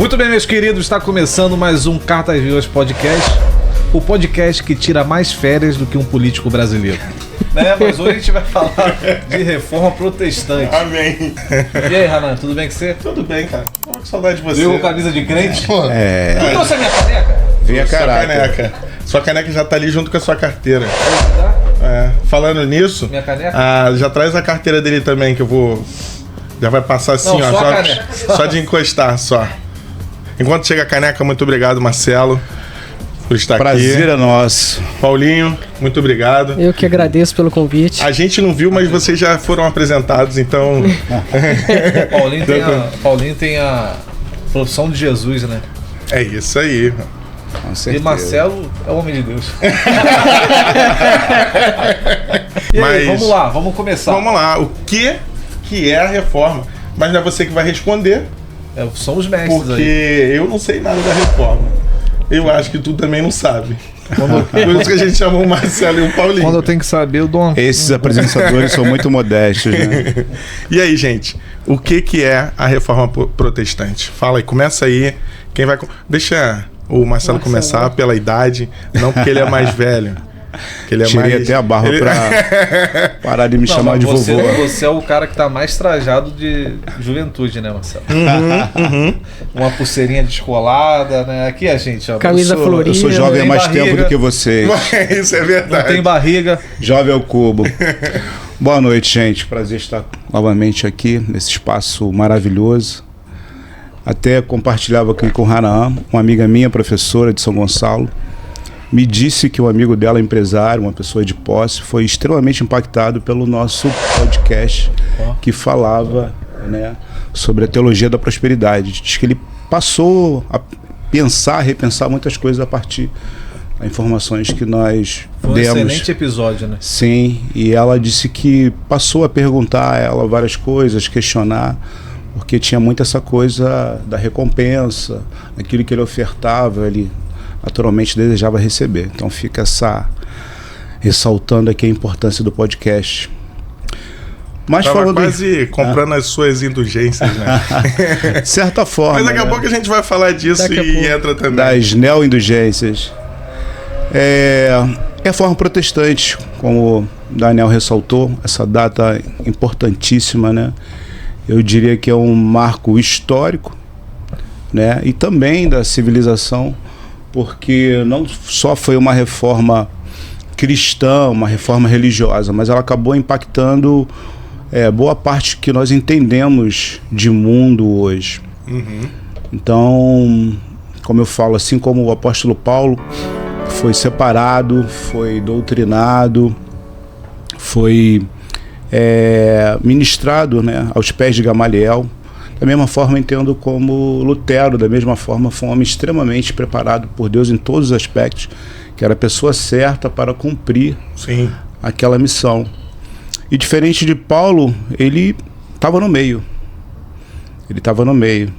Muito bem, meus queridos, está começando mais um Cartas Vivas Podcast, o podcast que tira mais férias do que um político brasileiro. Né? Mas hoje a gente vai falar de reforma protestante. Amém. E aí, Hanan, tudo bem com você? Tudo bem, cara. Tô com saudade de você. Viu com camisa de crente? É. Tu trouxe a minha caneca? Vem a Sua caraca. caneca. Sua caneca já tá ali junto com a sua carteira. Falando nisso, Minha caneca? já traz a carteira dele também, que eu vou... Já vai passar assim, Não, ó. só a caneca. Só de encostar, só. Enquanto chega a caneca, muito obrigado, Marcelo, por estar Prazer aqui. é nosso. Paulinho, muito obrigado. Eu que agradeço pelo convite. A gente não viu, mas vocês já foram apresentados, então... Paulinho tem a profissão de Jesus, né? É isso aí. Com E certeza. Marcelo é o homem de Deus. E aí, Mas- vamos lá, vamos começar. Vamos lá, o que é a reforma? Mas não é você que vai responder, São os mestres porque aí. eu não sei nada da reforma. Eu acho que tu também não sabe. Por isso que a gente chamou o Marcelo e o Paulinho. Quando eu tenho que saber, eu dou uma... Esses apresentadores são muito modestos, né? E aí, gente, o que é a reforma protestante? Fala aí, começa aí. Quem vai... Deixa o Marcelo começar pela idade, não porque ele é mais velho. Que ele é Tirei mais... até a barba pra parar de me chamar mas de você, vovô. Você é o cara que tá mais trajado de juventude, né, Marcelo? Uma pulseirinha descolada, né? Aqui a gente, ó. Camisa Eu florida. sou jovem há tem mais barriga. tempo do que vocês. Isso é Não verdade. tem barriga. Jovem ao cubo. Boa noite, gente. Prazer estar novamente aqui nesse espaço maravilhoso. Até compartilhava aqui com Hanaã, uma amiga minha, professora de São Gonçalo, me disse que um amigo dela, empresário, uma pessoa de posse, foi extremamente impactado pelo nosso podcast que falava, né, sobre a teologia da prosperidade. Diz que ele passou a pensar, repensar muitas coisas a partir das informações que nós Foi um demos. excelente episódio, né? Sim, e ela disse que passou a perguntar a ela várias coisas, questionar, porque tinha muito essa coisa da recompensa, aquilo que ele ofertava, ele naturalmente desejava receber. Então fica ressaltando aqui a importância do podcast. Mas Tava falando quase comprando as suas indulgências, né? de certa forma, Mas daqui a né, pouco a gente vai falar disso Daqui a e pouco. entra também. das neo-indulgências. É a forma protestante, como Daniel ressaltou, essa data importantíssima, né? Eu diria que é um marco histórico, né? E também da civilização, porque não só foi uma reforma cristã, uma reforma religiosa, mas ela acabou impactando boa parte que nós entendemos de mundo hoje. Então, como eu falo, assim como o apóstolo Paulo foi separado, foi doutrinado, foi ministrado, né, aos pés de Gamaliel. Da mesma forma, entendo como Lutero, da mesma forma, foi um homem extremamente preparado por Deus em todos os aspectos, que era a pessoa certa para cumprir Sim. aquela missão. E diferente de Paulo, ele estava no meio. Ele estava no meio.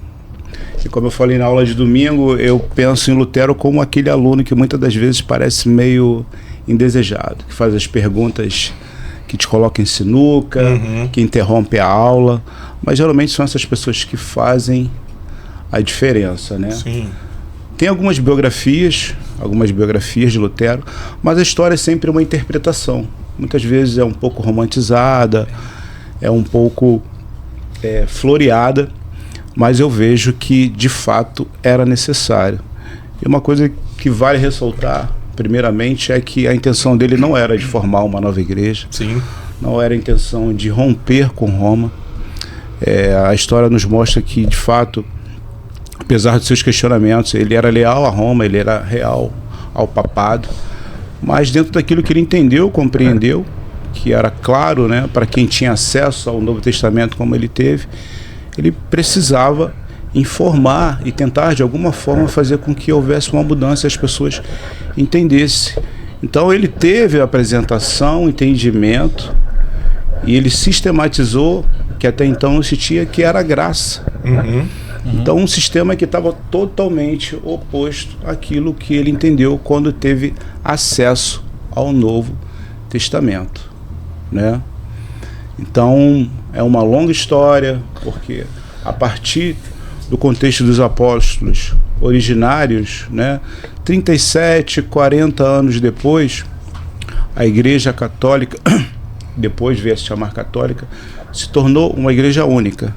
E como eu falei na aula de domingo, eu penso em Lutero como aquele aluno que muitas das vezes parece meio indesejado, que faz as perguntas que te coloca em sinuca, que interrompe a aula, mas geralmente são essas pessoas que fazem a diferença, né? Sim. Tem algumas biografias de Lutero, mas a história é sempre uma interpretação. Muitas vezes é um pouco romantizada, é um pouco floreada, mas eu vejo que de fato era necessário. E uma coisa que vale ressaltar, primeiramente, é que a intenção dele não era de formar uma nova igreja, Sim. não era a intenção de romper com Roma. A história nos mostra que, de fato, apesar de seus questionamentos, ele era leal a Roma, ele era leal ao papado, mas dentro daquilo que ele entendeu, compreendeu, que era claro, né, para quem tinha acesso ao Novo Testamento como ele teve, ele precisava informar e tentar de alguma forma fazer com que houvesse uma mudança e as pessoas entendessem. Então ele teve a apresentação, entendimento, e ele sistematizou que até então não se tinha, que era a graça. Então um sistema que estava totalmente oposto àquilo que ele entendeu quando teve acesso ao Novo Testamento, né? Então é uma longa história, porque a partir do contexto dos apóstolos originários, né? 37, 40 anos depois, a Igreja Católica, depois veio a se chamar católica, se tornou uma igreja única.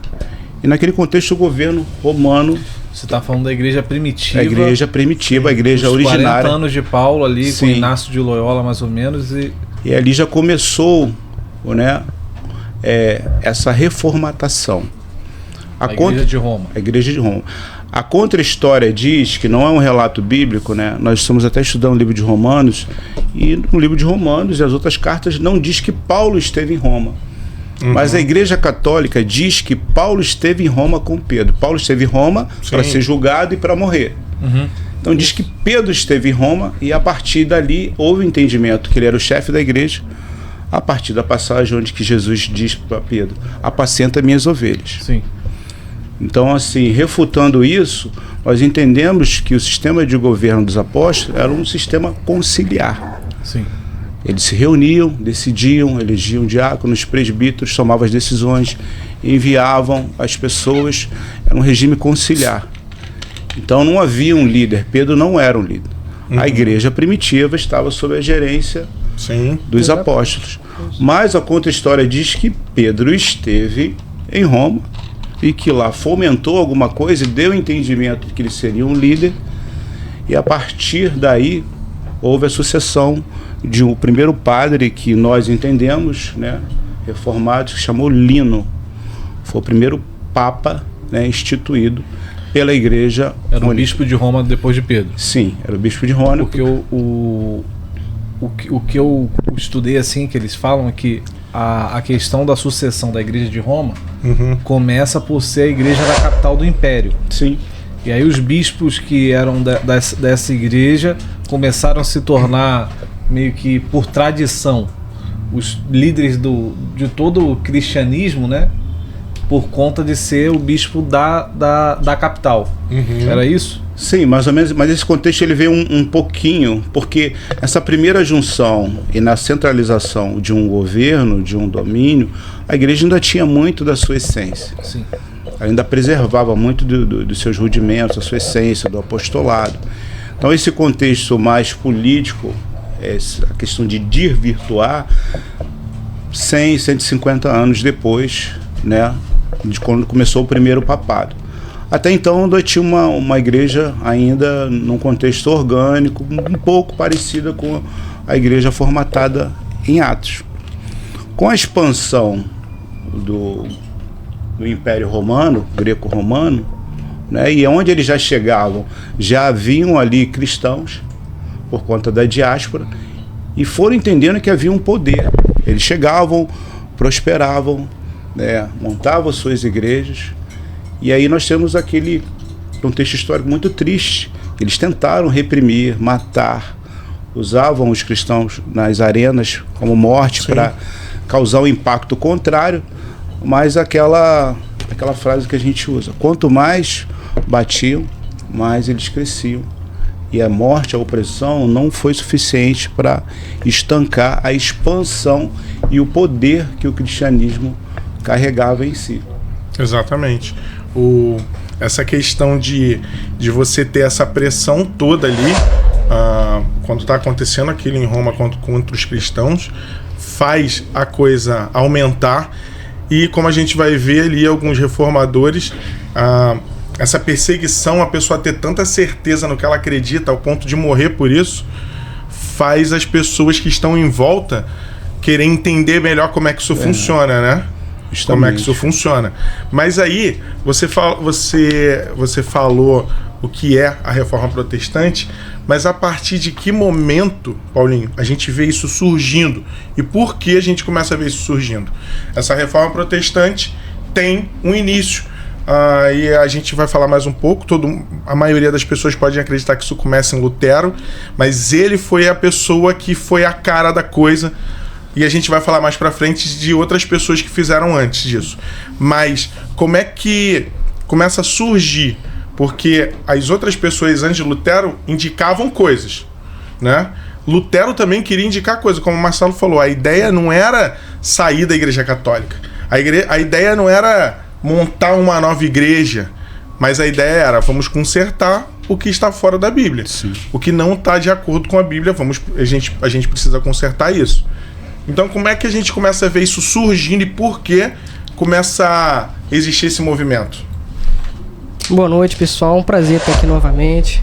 E naquele contexto o governo romano... Você está falando da igreja primitiva. A igreja primitiva, a igreja os originária. 40 anos de Paulo ali, Sim. com Inácio de Loyola mais ou menos. E ali já começou, né, essa reformatação. A igreja de Roma. A igreja de Roma. A contra-história diz que não é um relato bíblico, né? Nós estamos até estudando o livro de Romanos, e no livro de Romanos e as outras cartas não diz que Paulo esteve em Roma. Mas a Igreja Católica diz que Paulo esteve em Roma com Pedro. Paulo esteve em Roma para ser julgado e para morrer. Então diz que Pedro esteve em Roma e a partir dali houve entendimento que ele era o chefe da igreja, a partir da passagem onde que Jesus diz para Pedro: apacenta minhas ovelhas. Sim. Então, assim, refutando isso, nós entendemos que o sistema de governo dos apóstolos era um sistema conciliar. Sim. Eles se reuniam, decidiam, elegiam diáconos, presbíteros, tomavam as decisões, enviavam as pessoas. Era um regime conciliar. Então não havia um líder. Pedro não era um líder. A igreja primitiva estava sob a gerência dos apóstolos. Mas a contra-história diz que Pedro esteve em Roma e que lá fomentou alguma coisa e deu entendimento de que ele seria um líder. E a partir daí houve a sucessão de um primeiro padre que nós entendemos, né, reformado, que se chamou Lino. Foi o primeiro papa, né, instituído pela igreja. Era o bispo de Roma depois de Pedro. Sim, era o bispo de Roma. Porque o que eu estudei assim, que eles falam é que a questão da sucessão da igreja de Roma começa por ser a igreja da capital do império. Sim. E aí os bispos que eram dessa igreja começaram a se tornar meio que por tradição os líderes de todo o cristianismo, né? Por conta de ser o bispo da capital. Era isso? Sim, mais ou menos, mas esse contexto ele veio um pouquinho, porque essa primeira junção e na centralização de um governo, de um domínio, a igreja ainda tinha muito da sua essência. Sim. Ainda preservava muito dos seus rudimentos, da sua essência, do apostolado. Então esse contexto mais político, a questão de desvirtuar, 100, 150 anos depois, né, de quando começou o primeiro papado. Até então nós tínhamos uma igreja ainda num contexto orgânico, um pouco parecida com a igreja formatada em Atos. Com a expansão do Império Romano, greco-romano, né, e onde eles já chegavam, já haviam ali cristãos, por conta da diáspora, e foram entendendo que havia um poder. Eles chegavam, prosperavam, né, montavam suas igrejas, e aí nós temos aquele contexto histórico muito triste. Eles tentaram reprimir, matar, usavam os cristãos nas arenas como morte para causar um impacto contrário, mas aquela frase que a gente usa: quanto mais batiam, mais eles cresciam. E a morte, a opressão não foi suficiente para estancar a expansão e o poder que o cristianismo carregava em si. Exatamente. Essa questão de você ter essa pressão toda ali, quando está acontecendo aquilo em Roma contra os cristãos, faz a coisa aumentar. E como a gente vai ver ali, alguns reformadores, essa perseguição, a pessoa ter tanta certeza no que ela acredita ao ponto de morrer por isso, faz as pessoas que estão em volta querer entender melhor como é que isso funciona, né? Justamente. Como é que isso funciona. Mas aí, você falou o que é a Reforma Protestante, mas a partir de que momento, Paulinho, a gente vê isso surgindo? E por que a gente começa a ver isso surgindo? Essa Reforma Protestante tem um início. E a gente vai falar mais um pouco. A maioria das pessoas pode acreditar que isso começa em Lutero, mas ele foi a pessoa que foi a cara da coisa. E a gente vai falar mais pra frente de outras pessoas que fizeram antes disso. Mas como é que começa a surgir? Porque as outras pessoas antes de Lutero indicavam coisas, né? Lutero também queria indicar coisas, como o Marcelo falou. A ideia não era sair da Igreja Católica. A ideia não era montar uma nova igreja, Mas a ideia era, vamos consertar o que está fora da Bíblia. Sim. O que não está de acordo com a Bíblia, a gente precisa consertar isso. Então, como é que a gente começa a ver isso surgindo e por que começa a existir esse movimento? Boa noite, pessoal. Um prazer estar aqui novamente.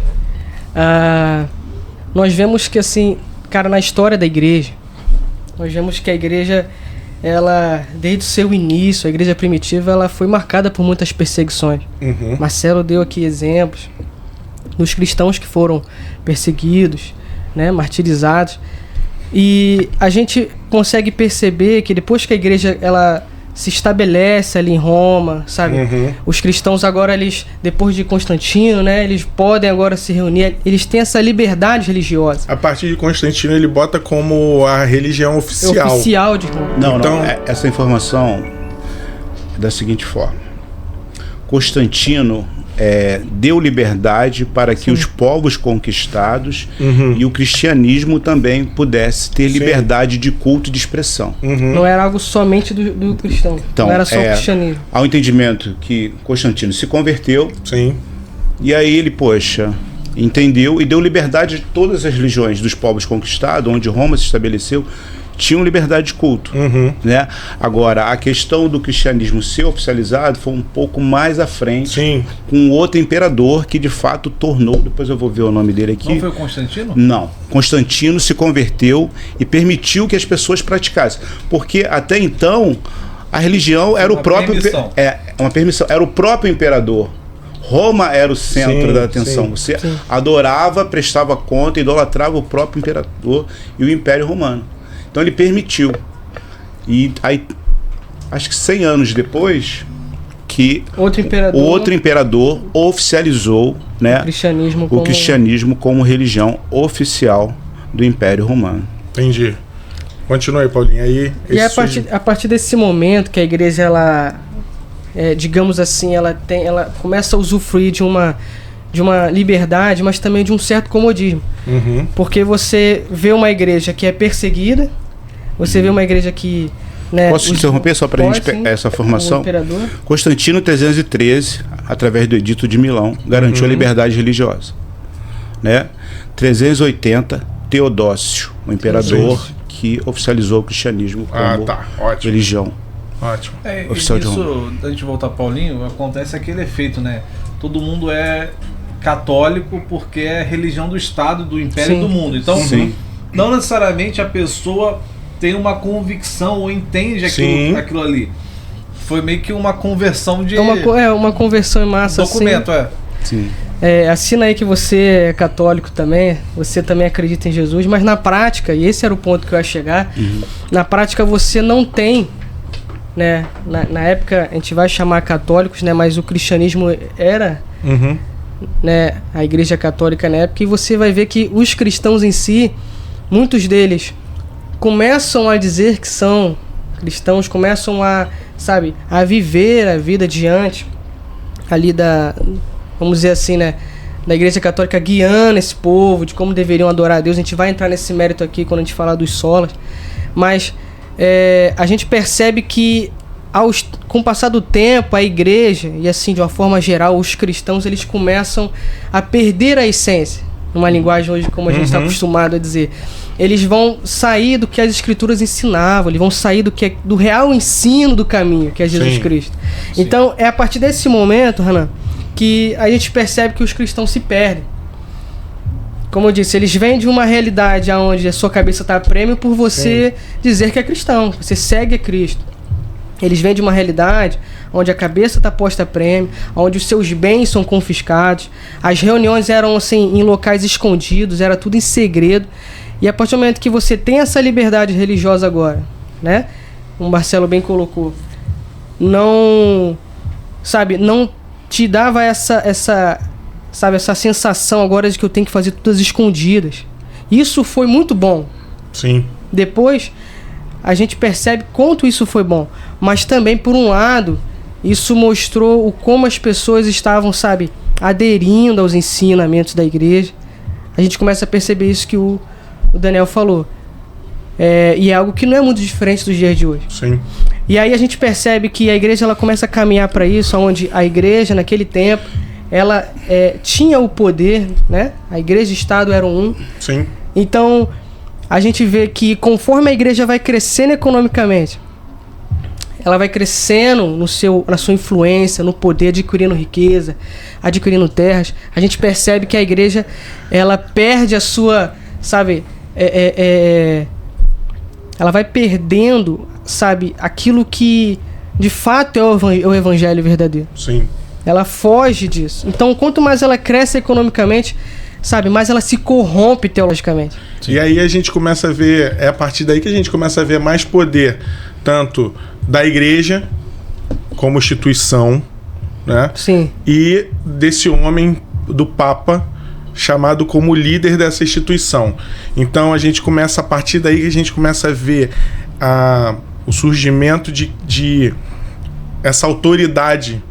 Nós vemos que, assim, cara, na história da igreja, nós vemos que a igreja, ela, desde o seu início, a igreja primitiva, ela foi marcada por muitas perseguições. Marcelo deu aqui exemplos dos cristãos que foram perseguidos, né, martirizados. E a gente consegue perceber que depois que a igreja ela se estabelece ali em Roma, sabe? Os cristãos agora, eles, depois de Constantino, né, eles podem agora se reunir, eles têm essa liberdade religiosa. A partir de Constantino, ele bota como a religião oficial. É oficial de Roma. Não, essa informação é da seguinte forma. Constantino deu liberdade para que os povos conquistados e o cristianismo também pudesse ter liberdade de culto e de expressão. Não era algo somente do cristão. Então, não era só o cristianismo. Há um entendimento que Constantino se converteu. Sim. E aí ele, entendeu e deu liberdade de todas as religiões dos povos conquistados, onde Roma se estabeleceu, tinham liberdade de culto, né? Agora, a questão do cristianismo ser oficializado foi um pouco mais à frente, Sim. com outro imperador que de fato tornou, depois eu vou ver o nome dele aqui. Não foi o Constantino? Não. Constantino se converteu e permitiu que as pessoas praticassem, porque até então a religião era o próprio uma permissão, era o próprio imperador. Roma era o centro da atenção. Você adorava, prestava conta, idolatrava o próprio imperador e o Império Romano. Então ele permitiu. E aí, acho que 100 anos depois, que outro imperador oficializou, né, o cristianismo como religião oficial do Império Romano. Entendi. Continua aí, Paulinho. Aí, e a partir desse momento que a igreja, ela, digamos assim, ela começa a usufruir de uma liberdade, mas também de um certo comodismo. Porque você vê uma igreja que é perseguida, você vê uma igreja que... Né, posso interromper só para a gente pegar essa formação? Constantino 313, através do Edito de Milão, garantiu a liberdade religiosa. Né? 380, Teodócio, o imperador que oficializou o cristianismo como religião. Ótimo. Oficial de Roma. Isso, a gente voltar Paulinho, acontece aquele efeito, né? Todo mundo é católico porque é religião do Estado, do Império e do mundo. Então, não necessariamente a pessoa tem uma convicção ou entende aquilo ali. Foi meio que uma conversão de... uma conversão em massa. Documento, Sim. Assina aí que você é católico também, você também acredita em Jesus, mas na prática, e esse era o ponto que eu ia chegar, na prática você não tem, né, na época a gente vai chamar católicos, né, mas o cristianismo era, né, a igreja católica na época, e você vai ver que os cristãos em si, muitos deles começam a dizer que são cristãos, começam a viver a vida diante ali vamos dizer assim, né, da igreja católica, guiando esse povo de como deveriam adorar a Deus. A gente vai entrar nesse mérito aqui quando a gente falar dos solas, mas a gente percebe que com o passar do tempo, a igreja, e assim de uma forma geral, os cristãos, eles começam a perder a essência, numa linguagem hoje como a gente está acostumado a dizer. Eles vão sair do que as escrituras ensinavam, eles vão sair do real ensino do caminho, que é Jesus Cristo. Então, é a partir desse momento, Renan, que a gente percebe que os cristãos se perdem. Como eu disse, eles vêm de uma realidade onde a sua cabeça está a prêmio por você dizer que é cristão, você segue a Cristo. Eles vêm de uma realidade onde a cabeça está posta a prêmio, onde os seus bens são confiscados, as reuniões eram assim em locais escondidos, era tudo em segredo. E a partir do momento que você tem essa liberdade religiosa agora, né? O Marcelo bem colocou, não te dava essa sensação agora de que eu tenho que fazer tudo às escondidas. Isso foi muito bom. Sim. Depois a gente percebe quanto isso foi bom, mas também, por um lado, isso mostrou como as pessoas estavam, aderindo aos ensinamentos da igreja. A gente começa a perceber isso que o Daniel falou. E é algo que não é muito diferente dos dias de hoje. Sim. E aí a gente percebe que a igreja ela começa a caminhar para isso, onde a igreja, naquele tempo, ela tinha o poder, né? A igreja e o Estado eram um. Sim. Então, a gente vê que conforme a igreja vai crescendo economicamente, ela vai crescendo na sua influência, no poder, adquirindo riqueza, adquirindo terras. A gente percebe que a igreja, ela perde a sua, sabe, ela vai perdendo, sabe, aquilo que de fato é o evangelho verdadeiro. Sim. Ela foge disso. Então, quanto mais ela cresce economicamente, sabe, mais ela se corrompe teologicamente. Sim. E aí a gente começa a ver, é a partir daí que a gente começa a ver mais poder, tanto da igreja como instituição, né? Sim. E desse homem, do Papa, chamado como líder dessa instituição. Então a gente começa, a partir daí que a gente começa a ver o surgimento de essa autoridade,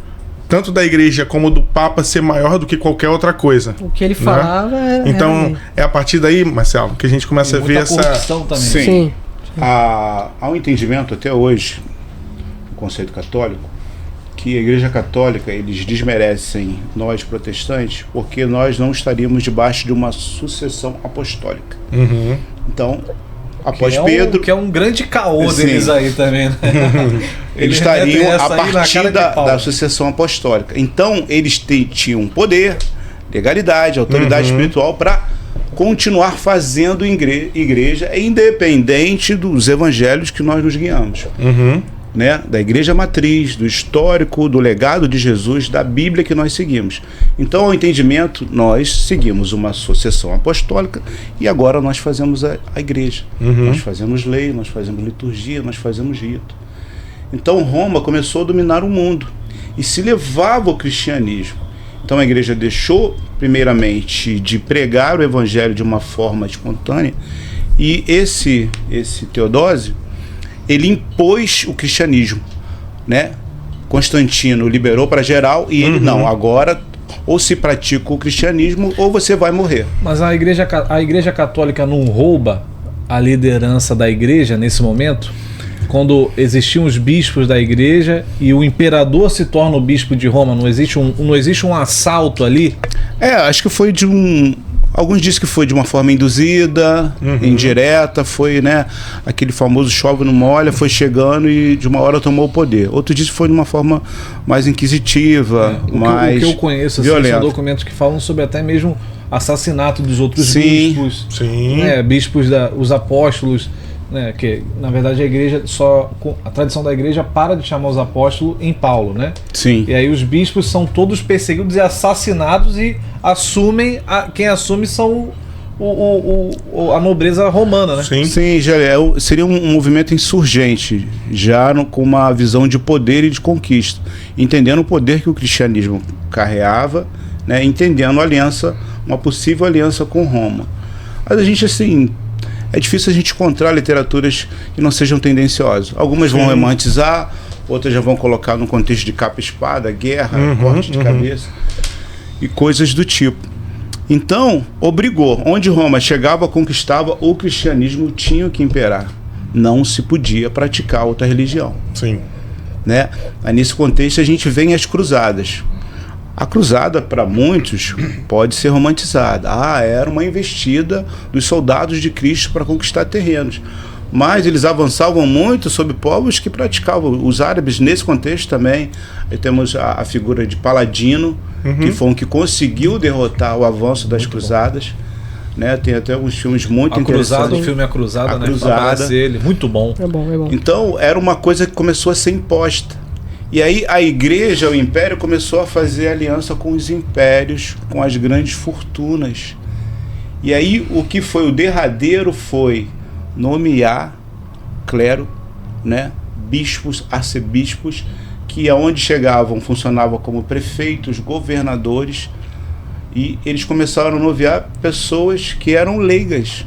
tanto da igreja como do Papa, ser maior do que qualquer outra coisa. O que ele falava Então, é a partir daí, Marcelo, que a gente começa a ver essa... Também. Sim. Há um entendimento até hoje, no conceito católico, que a Igreja Católica, eles desmerecem nós protestantes porque nós não estaríamos debaixo de uma sucessão apostólica. Uhum. Então, após que Pedro... que é um grande caô deles aí também, né? Eles estariam a partir da sucessão apostólica. Então, eles tinham poder, legalidade, autoridade espiritual para continuar fazendo igreja independente dos evangelhos que nós nos guiamos. Né? Da igreja matriz, do histórico, do legado de Jesus, da Bíblia que nós seguimos. Então, ao entendimento, nós seguimos uma sucessão apostólica e agora nós fazemos a igreja. Nós fazemos lei, nós fazemos liturgia, nós fazemos rito. Então, Roma começou a dominar o mundo e se levava o cristianismo. Então, a igreja deixou, primeiramente, de pregar o evangelho de uma forma espontânea e esse Teodósio, ele impôs o cristianismo, né? Constantino liberou para geral e ele não. Agora, ou se pratica o cristianismo ou você vai morrer. Mas a igreja católica não rouba a liderança da igreja nesse momento? Quando existiam os bispos da igreja e o imperador se torna o bispo de Roma, não existe um assalto ali? Acho que foi alguns dizem que foi de uma forma induzida, indireta, foi, né, aquele famoso chove não molha, foi chegando e de uma hora tomou o poder. Outros dizem que foi de uma forma mais inquisitiva, mais o que eu conheço assim, são documentos que falam sobre até mesmo assassinato dos outros bispos, né, bispos os apóstolos, né, que na verdade a igreja a tradição da igreja para de chamar os apóstolos em Paulo, né? Sim. E aí os bispos são todos perseguidos e assassinados e quem assume são a nobreza romana, né? Sim, já seria um movimento insurgente, já com uma visão de poder e de conquista, entendendo o poder que o cristianismo carregava, né, entendendo uma possível aliança com Roma. Mas a gente, assim, é difícil a gente encontrar literaturas que não sejam tendenciosas. Algumas vão romantizar, outras já vão colocar no contexto de capa e espada, guerra, corte de cabeça e coisas do tipo. Então, obrigou. Onde Roma chegava, conquistava, o cristianismo tinha que imperar. Não se podia praticar outra religião. Sim. Né? Aí, nesse contexto, a gente vem as cruzadas. A cruzada, para muitos, pode ser romantizada. Era uma investida dos soldados de Cristo para conquistar terrenos. Mas eles avançavam muito sobre povos que praticavam. Os árabes, nesse contexto também, temos a figura de Paladino, que foi um que conseguiu derrotar o avanço das cruzadas. Né? Tem até alguns filmes muito interessantes. O filme A Cruzada, A Cruzada. Ele. Muito bom. É bom. Então, era uma coisa que começou a ser imposta. E aí a igreja, o império, começou a fazer aliança com os impérios, com as grandes fortunas. E aí o que foi o derradeiro foi nomear clero, né, bispos, arcebispos, que aonde chegavam funcionavam como prefeitos, governadores, e eles começaram a nomear pessoas que eram leigas.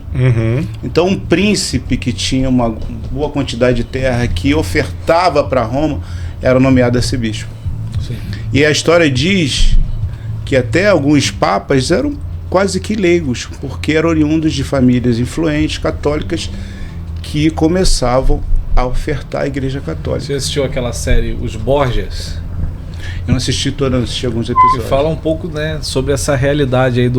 Então um príncipe que tinha uma boa quantidade de terra, que ofertava para Roma, era nomeado arcebispo. E a história diz que até alguns papas eram quase que leigos, porque eram oriundos de famílias influentes, católicas, que começavam a ofertar a igreja católica. Você assistiu aquela série Os Borgias? Eu não assisti todos, não assisti alguns Que episódios. fala um pouco, né, sobre essa realidade aí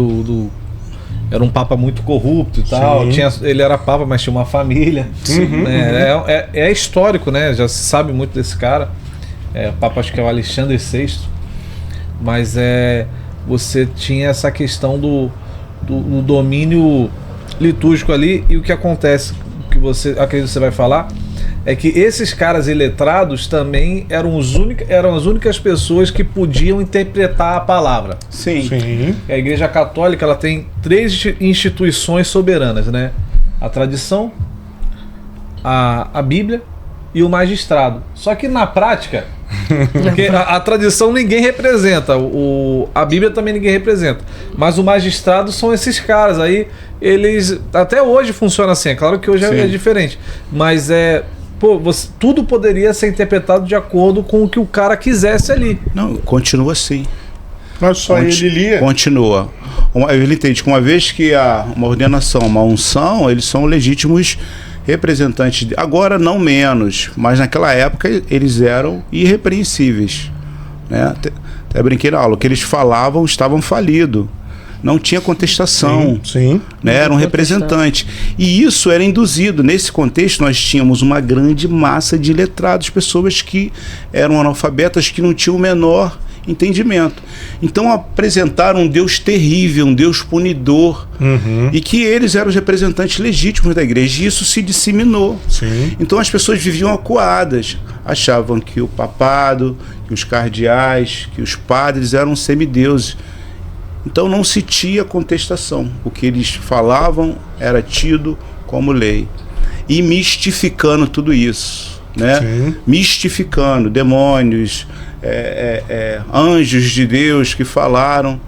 era um papa muito corrupto e tal. Sim. Ele era papa, mas tinha uma família. Né? É histórico, né? Já se sabe muito desse cara. O papa, acho que é o Alexandre VI. Mas você tinha essa questão do domínio litúrgico ali. E o que acontece, que você acredito que você vai falar, é que esses caras iletrados também eram as únicas pessoas que podiam interpretar a palavra. Sim. Sim. A Igreja Católica, ela tem 3 instituições soberanas, né? A tradição, a Bíblia e o magistrado. Só que na prática, porque a tradição ninguém representa, a Bíblia também ninguém representa, mas o magistrado são esses caras aí, eles até hoje funciona assim, é claro que hoje é diferente, mas tudo poderia ser interpretado de acordo com o que o cara quisesse ali. Não, continua assim. Mas só ele lia. Continua. Ele entende que uma vez que há uma ordenação, uma unção, eles são legítimos representantes. Agora não menos, mas naquela época eles eram irrepreensíveis. Né? Até brinquei na aula, o que eles falavam estavam falidos. Não tinha contestação. Sim. Né? Era um representante. E isso era induzido. Nesse contexto, nós tínhamos uma grande massa de letrados, pessoas que eram analfabetas, que não tinham o menor entendimento. Então apresentaram um Deus terrível, um Deus punidor, e que eles eram os representantes legítimos da igreja. E isso se disseminou. Sim. Então as pessoas viviam acuadas, achavam que o papado, que os cardeais, que os padres eram semideuses. Então não se tinha contestação. O que eles falavam era tido como lei. E mistificando tudo isso, né? Sim. Mistificando demônios, anjos de Deus que falaram.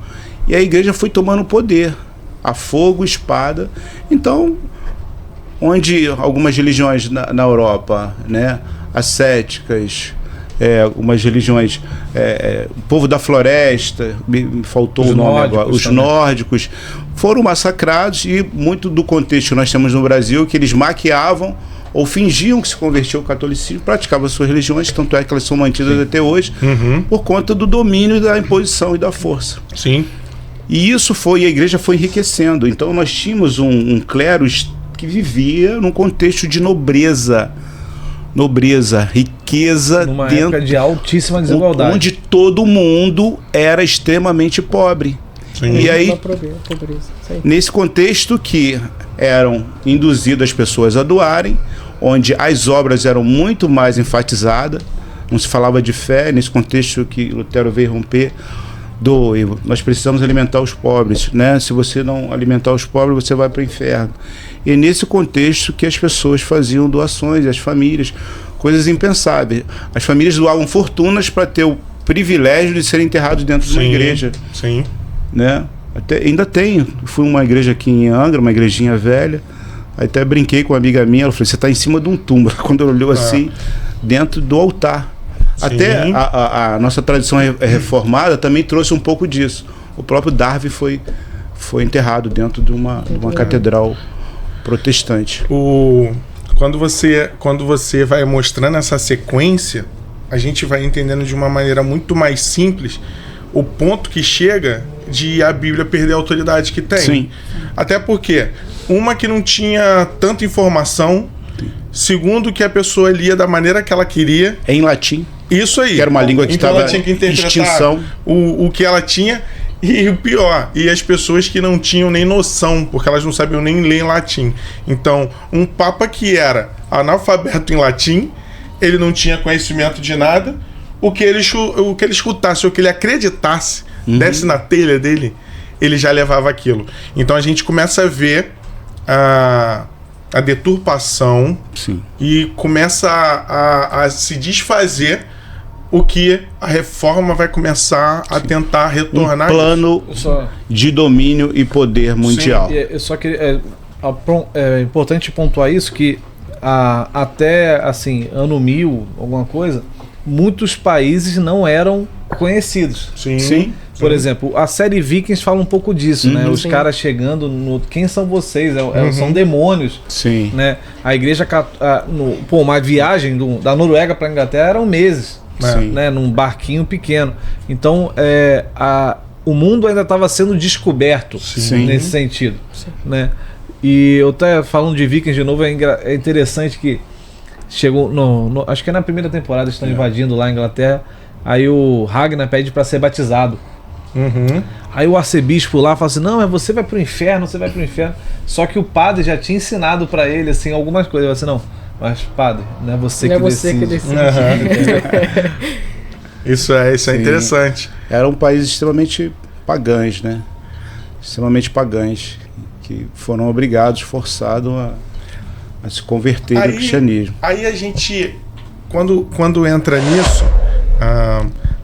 E a igreja foi tomando poder, a fogo, espada. Então, onde algumas religiões na Europa, né, ascéticas, algumas religiões, o povo da floresta, me faltou o nome agora, os nórdicos, foram massacrados, e muito do contexto que nós temos no Brasil, que eles maquiavam ou fingiam que se convertiam ao catolicismo, praticavam suas religiões, tanto é que elas são mantidas até hoje, por conta do domínio, da imposição e da força. Sim. E isso foi, a igreja foi enriquecendo. Então nós tínhamos um clero que vivia num contexto de nobreza, riqueza, Numa época de altíssima desigualdade. onde todo mundo era extremamente pobre. Sim. E aí, Pobreza. Sim. nesse contexto que eram induzidas as pessoas a doarem, onde as obras eram muito mais enfatizadas, não se falava de fé, nesse contexto que Lutero veio romper, nós precisamos alimentar os pobres, né? Se você não alimentar os pobres, você vai para o inferno. E é nesse contexto que as pessoas faziam doações, as famílias, coisas impensáveis. As famílias doavam fortunas para ter o privilégio de serem enterrados dentro de uma igreja. Sim. Né? Ainda tenho. Fui uma igreja aqui em Angra, uma igrejinha velha. Aí até brinquei com uma amiga minha, ela falou: você está em cima de um túmulo. Quando ela olhou assim, dentro do altar. Sim. Até a nossa tradição reformada também trouxe um pouco disso. O próprio Darwin foi enterrado dentro de uma catedral protestante. Quando você vai mostrando essa sequência, a gente vai entendendo de uma maneira muito mais simples o ponto que chega de a Bíblia perder a autoridade que tem. Sim. Até porque, uma, que não tinha tanta informação, segundo, que a pessoa lia da maneira que ela queria. Em latim. Isso aí. Que era uma língua que então estava ela tinha que interpretar extinção. o que ela tinha. E o pior, e as pessoas que não tinham nem noção, porque elas não sabiam nem ler em latim. Então, um papa que era analfabeto em latim, ele não tinha conhecimento de nada, o que ele escutasse, o que ele acreditasse, desse na telha dele, ele já levava aquilo. Então a gente começa a ver a deturpação. Sim. E começa a se desfazer o que a reforma vai começar a tentar retornar. Um plano de domínio e poder mundial. Sim, eu só queria, é importante pontuar isso, que até assim, ano 1000, alguma coisa, muitos países não eram conhecidos. Sim. Por exemplo, a série Vikings fala um pouco disso, né? Os caras chegando quem são vocês? São demônios. Sim. Né? A igreja, uma viagem da Noruega para a Inglaterra eram meses. né, num barquinho pequeno. Então, o mundo ainda estava sendo descoberto nesse sentido. Né? E eu até falando de Vikings de novo, é interessante que chegou acho que é na primeira temporada, estão invadindo lá a Inglaterra, aí o Ragnar pede para ser batizado. Aí o arcebispo lá fala assim, não, você vai pro inferno, você vai pro inferno. Só que o padre já tinha ensinado para ele assim, algumas coisas. Ele falou assim, não, mas padre, não é você que decide. Isso é interessante. Eram países extremamente pagãos, né? Extremamente pagãos, que foram obrigados, forçados a se converter ao cristianismo. Aí a gente, quando entra nisso,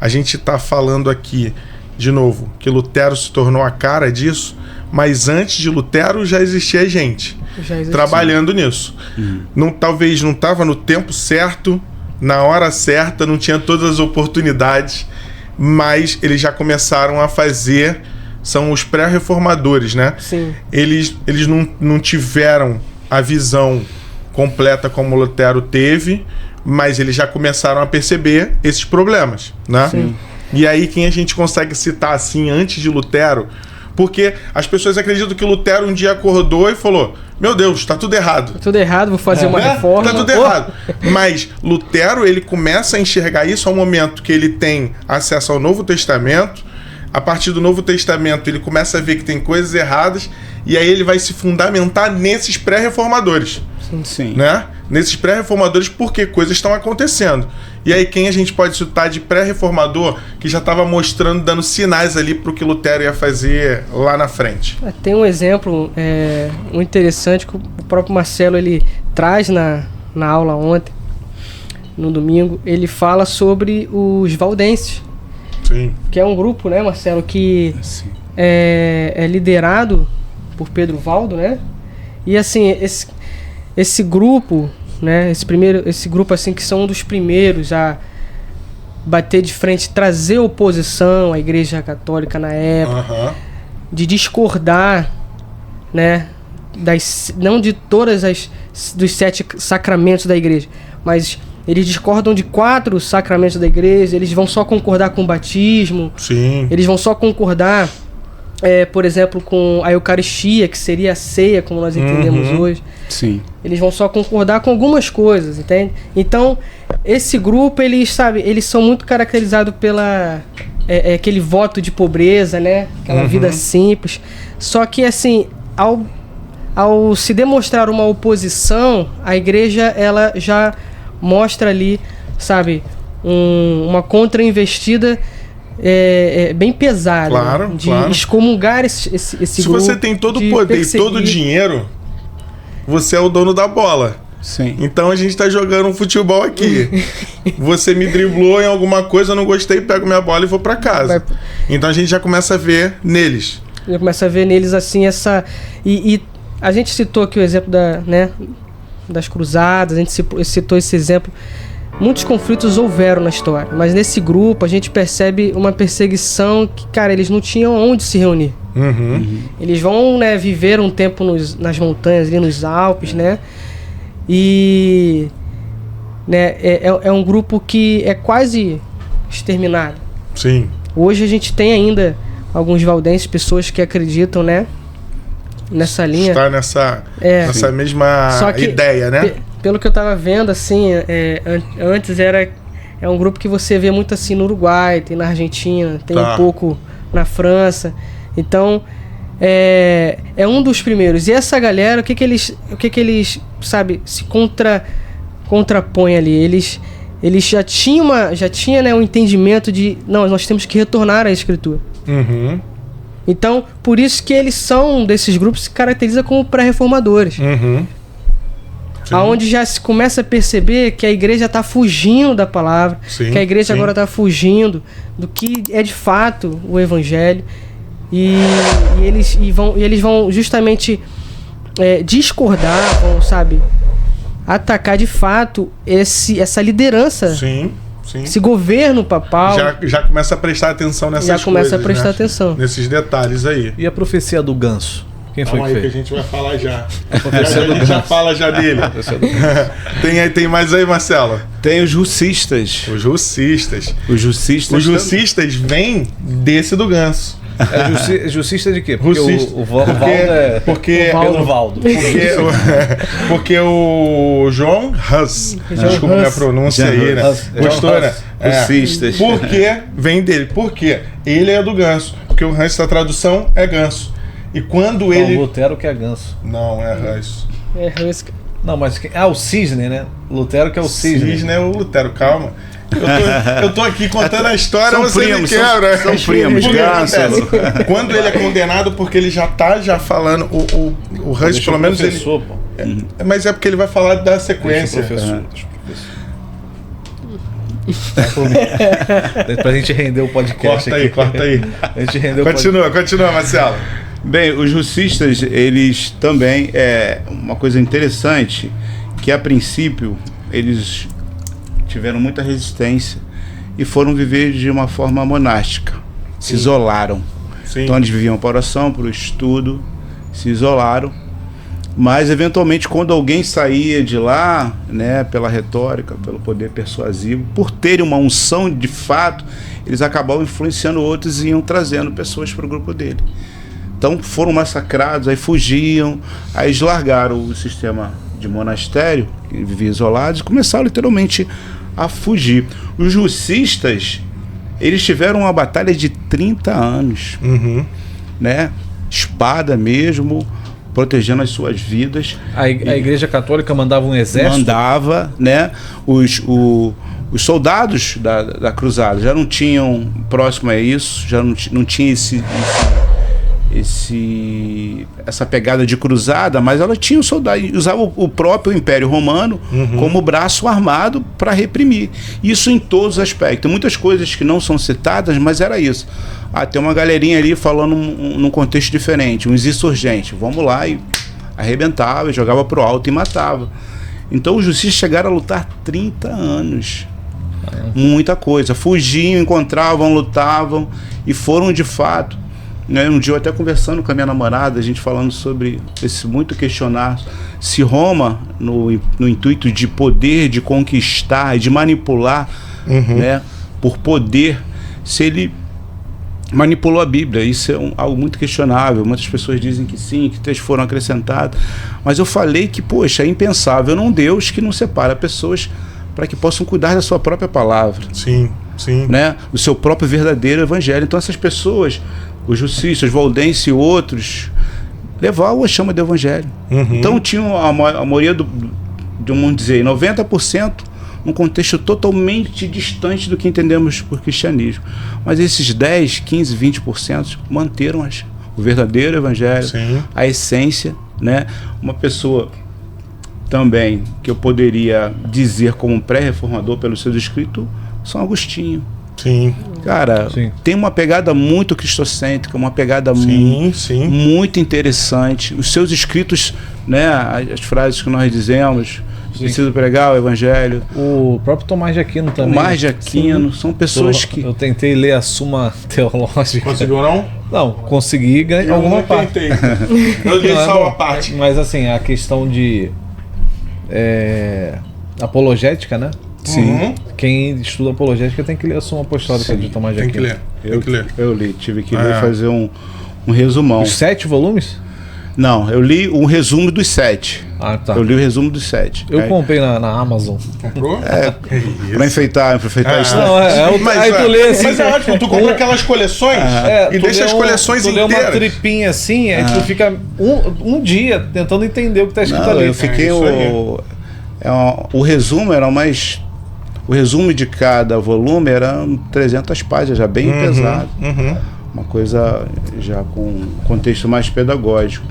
a gente está falando aqui, de novo, que Lutero se tornou a cara disso, mas antes de Lutero já existia gente trabalhando nisso. Talvez não estava no tempo certo, na hora certa, não tinha todas as oportunidades, mas eles já começaram a fazer, são os pré-reformadores, né? Sim. Eles não tiveram a visão completa como Lutero teve, mas eles já começaram a perceber esses problemas, né? Sim. E aí quem a gente consegue citar assim antes de Lutero? Porque as pessoas acreditam que Lutero um dia acordou e falou, meu Deus, tá tudo errado. Tá tudo errado, vou fazer uma reforma. Tá tudo errado. Mas Lutero, ele começa a enxergar isso ao momento que ele tem acesso ao Novo Testamento. A partir do Novo Testamento, ele começa a ver que tem coisas erradas, e aí ele vai se fundamentar nesses pré-reformadores. Sim. Né? Nesses pré-reformadores, porque coisas estão acontecendo. E aí quem a gente pode citar de pré-reformador que já estava mostrando, dando sinais ali para o que Lutero ia fazer lá na frente? Tem um exemplo muito interessante que o próprio Marcelo ele traz na aula ontem, no domingo. Ele fala sobre os valdenses. Sim. Que é um grupo, né, Marcelo, que é liderado por Pedro Valdo, né? E assim, esse grupo, né, esse grupo assim que são um dos primeiros a bater de frente, trazer oposição à Igreja Católica na época, de discordar, né, não de todas dos 7 sacramentos da Igreja, mas eles discordam de 4 sacramentos da Igreja. Eles vão só concordar com o batismo. Sim. Eles vão só concordar, por exemplo, com a Eucaristia, que seria a ceia, como nós entendemos hoje. Sim. Eles vão só concordar com algumas coisas, entende? Então, esse grupo, eles são muito caracterizados pela aquele voto de pobreza, né? Aquela vida simples. Só que, assim, ao se demonstrar uma oposição, a Igreja, ela já mostra ali, sabe, uma contra-investida bem pesada, claro, né? De excomungar esse grupo. Se você tem todo o poder e todo o dinheiro, você é o dono da bola. Sim. Então a gente tá jogando um futebol aqui. Você me driblou em alguma coisa, eu não gostei, pego minha bola e vou pra casa. Então a gente já começa a ver neles. Já começa a ver neles assim E a gente citou aqui o exemplo das cruzadas, a gente citou esse exemplo. Muitos conflitos houveram na história, mas nesse grupo a gente percebe uma perseguição que, cara, eles não tinham onde se reunir. Eles vão, né, viver um tempo nas montanhas, ali nos Alpes, né? E né, é um grupo que é quase exterminado. Sim. Hoje a gente tem ainda alguns valdenses, pessoas que acreditam, né, nessa linha. Está nessa mesma ideia, né? Pelo que eu tava vendo, assim, antes é um grupo que você vê muito assim no Uruguai, tem na Argentina, tem um pouco na França. Então, é um dos primeiros. E essa galera, o que eles, sabe, se contrapõem ali? Eles já tinham né, um entendimento de, não, nós temos que retornar à Escritura. Então, por isso que eles são desses grupos que se caracterizam como pré-reformadores. Aonde já se começa a perceber que a igreja está fugindo da palavra, que a igreja agora está fugindo do que é de fato o evangelho, e eles vão justamente discordar, vão, sabe, atacar de fato essa liderança, esse governo papal. Já começa a prestar atenção nessas coisas. Já começa a prestar atenção nesses detalhes aí. E a profecia do ganso? Quem foi Calma que aí que a fez? gente vai falar já. A gente já fala já dele. Tem mais aí, Marcelo? Tem os russistas. Os russistas. Os russistas. Os russistas vêm desse do Ganso. É justiça de quê? Porque Russista. o Valdo é... Porque Pedro Valdo. Porque o João Huss, desculpa minha pronúncia John aí, né? Huss. Gostou, John né? Huss. Russistas. Porque vem dele. Por quê? Ele é do Ganso. Porque o Huss, da tradução, é Ganso. E quando ele... Não, Lutero que é ganso. Não, é Huss. É, Husky. Não, mas... o cisne, né? Lutero que é o cisne. Cisne é o Lutero, calma. Eu tô aqui contando a história, São você primos, me quebra. são primos, Porque Ganso. acontece? Quando ele é condenado, porque ele já tá falando, o Huss, Deixa pelo o menos ele... professor, pô. Mas é porque ele vai falar da Deixa o sequência. professor. Deixa o professor. Pra gente render o podcast Corta aí. A gente rendeu o podcast. Continua, Marcelo. Bem, os russistas, eles também, uma coisa interessante, que a princípio eles tiveram muita resistência e foram viver de uma forma monástica, se isolaram. Sim. Então eles viviam para oração, para o estudo, se isolaram, mas eventualmente quando alguém saía de lá, né, pela retórica, pelo poder persuasivo, por terem uma unção de fato, eles acabavam influenciando outros e iam trazendo pessoas para o grupo dele. Então foram massacrados, aí fugiam, aí eles largaram o sistema de monastério, que vivia isolados, e começaram literalmente a fugir. Os russistas, eles tiveram uma batalha de 30 anos, né? Espada mesmo, protegendo as suas vidas. A Igreja Católica mandava um exército? Mandava, né? Os soldados da cruzada já não tinham, próximo a isso, já não tinha essa pegada de cruzada, mas ela tinha um soldado, usava o próprio Império Romano como braço armado para reprimir. Isso em todos os aspectos. Muitas coisas que não são citadas, mas era isso. Tem uma galerinha ali falando num contexto diferente, uns insurgentes. Vamos lá, e arrebentava, jogava pro alto e matava. Então os justistas chegaram a lutar 30 anos. Muita coisa. Fugiam, encontravam, lutavam e foram de fato. Um dia eu até conversando com a minha namorada, a gente falando sobre esse muito questionar se Roma, no intuito de poder, de conquistar e de manipular, né, por poder, se ele manipulou a Bíblia. Isso é algo muito questionável. Muitas pessoas dizem que sim, que textos foram acrescentados, mas eu falei que, poxa, é impensável num Deus que não separa pessoas para que possam cuidar da sua própria palavra. Sim. Né, do seu próprio verdadeiro evangelho. Então essas pessoas, os jucistas, Valdense e outros, levavam a chama do evangelho. Então tinham a maioria vamos dizer, 90% num contexto totalmente distante do que entendemos por cristianismo. Mas esses 10, 15, 20% manteram o verdadeiro evangelho, a essência, né? Uma pessoa também que eu poderia dizer como um pré-reformador pelos seus escritos, São Agostinho. Sim. Cara, tem uma pegada muito cristocêntrica, uma pegada muito interessante. Os seus escritos, né, as frases que nós dizemos, preciso pregar o evangelho. O próprio Tomás de Aquino também. Tomás de Aquino, são pessoas que... Eu tentei ler a Suma Teológica. Conseguiu não? Não, consegui ganhar alguma parte. Eu li só uma parte. Mas assim, a questão de apologética, né? Sim. Quem estuda apologética tem que ler a Suma Apostólica de Tomás de Aquino. Tem que ler. Eu li, tive que ler, fazer um resumão. Os 7 volumes? Não, eu li um resumo dos 7. Ah, tá. Eu li o resumo dos 7. Eu comprei na Amazon. Comprou? Pra enfeitar a história. Não, aí tu lê assim. Mas é ótimo, tu compra aquelas coleções e deixa as coleções inteiras. Tu lê uma tripinha assim, aí tu fica um dia tentando entender o que tá escrito ali. Eu fiquei o resumo era mais... O resumo de cada volume era 300 páginas, já bem pesado. Uma coisa já com contexto mais pedagógico.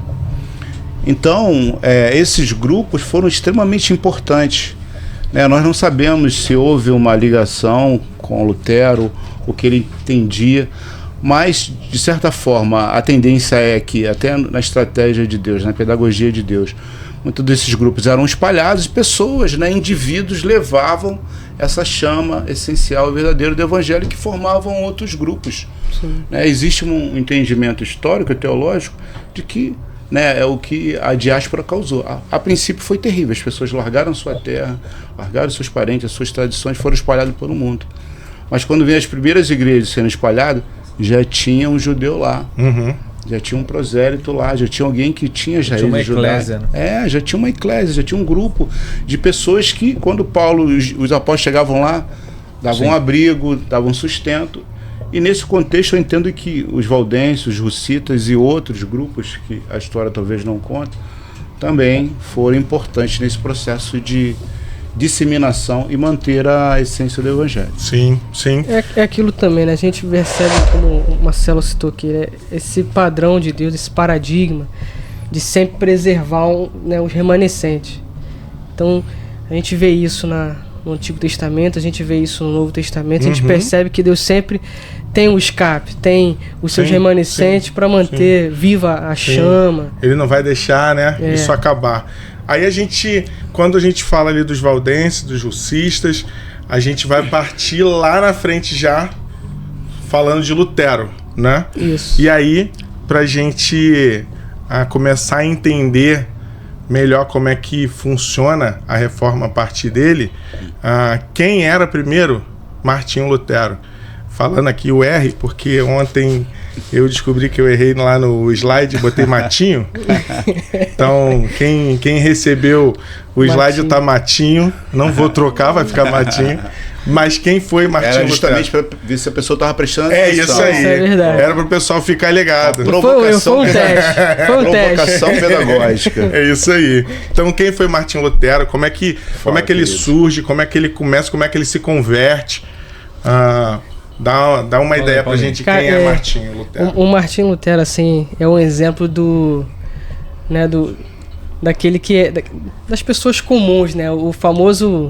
Então, esses grupos foram extremamente importantes. Né? Nós não sabemos se houve uma ligação com Lutero, o que ele entendia, mas, de certa forma, a tendência é que, até na estratégia de Deus, na pedagogia de Deus, muitos desses grupos eram espalhados e pessoas, né, indivíduos, levavam essa chama essencial e verdadeira do evangelho que formavam outros grupos. Né? Existe um entendimento histórico e teológico de que né, é o que a diáspora causou. A princípio foi terrível, as pessoas largaram sua terra, largaram seus parentes, as suas tradições, foram espalhadas pelo mundo. Mas quando vem as primeiras igrejas sendo espalhadas, já tinha um judeu lá, já tinha um prosélito lá, já tinha alguém que tinha já uma eclésia, né? Já tinha uma eclésia, já tinha um grupo de pessoas que, quando Paulo e os apóstolos chegavam lá, davam um abrigo, davam sustento. E nesse contexto eu entendo que os valdenses, os russitas e outros grupos que a história talvez não conte, também foram importantes nesse processo de disseminação e manter a essência do evangelho. Sim, sim. É aquilo também, né? A gente percebe, como o Marcelo citou aqui, né? Esse padrão de Deus, esse paradigma de sempre preservar né, os remanescentes. Então, a gente vê isso no Antigo Testamento, a gente vê isso no Novo Testamento, a gente percebe que Deus sempre tem um escape, tem os seus remanescentes para manter viva a chama. Ele não vai deixar, né, isso acabar. Aí quando a gente fala ali dos valdenses, dos russistas, a gente vai partir lá na frente já falando de Lutero, né? Isso. E aí, pra gente começar a entender melhor como é que funciona a reforma a partir dele, quem era primeiro? Martinho Lutero. Falando aqui o R, porque ontem eu descobri que eu errei lá no slide, botei Matinho. Então, quem recebeu o slide tá Matinho. Não vou trocar, vai ficar Matinho. Mas quem foi Martinho Lutero? Era justamente para ver se a pessoa estava prestando atenção. É isso aí. Isso é verdade. Era para o pessoal ficar ligado. Provocação, foi um teste. Foi um provocação teste. pedagógica. É isso aí. Então, quem foi Martinho Lutero? Como é que ele surge? Como é que ele começa? Como é que ele se converte? Dá uma ideia pra gente quem é Martinho Lutero. O Martinho Lutero, assim, é um exemplo daquele que é das pessoas comuns, né? O famoso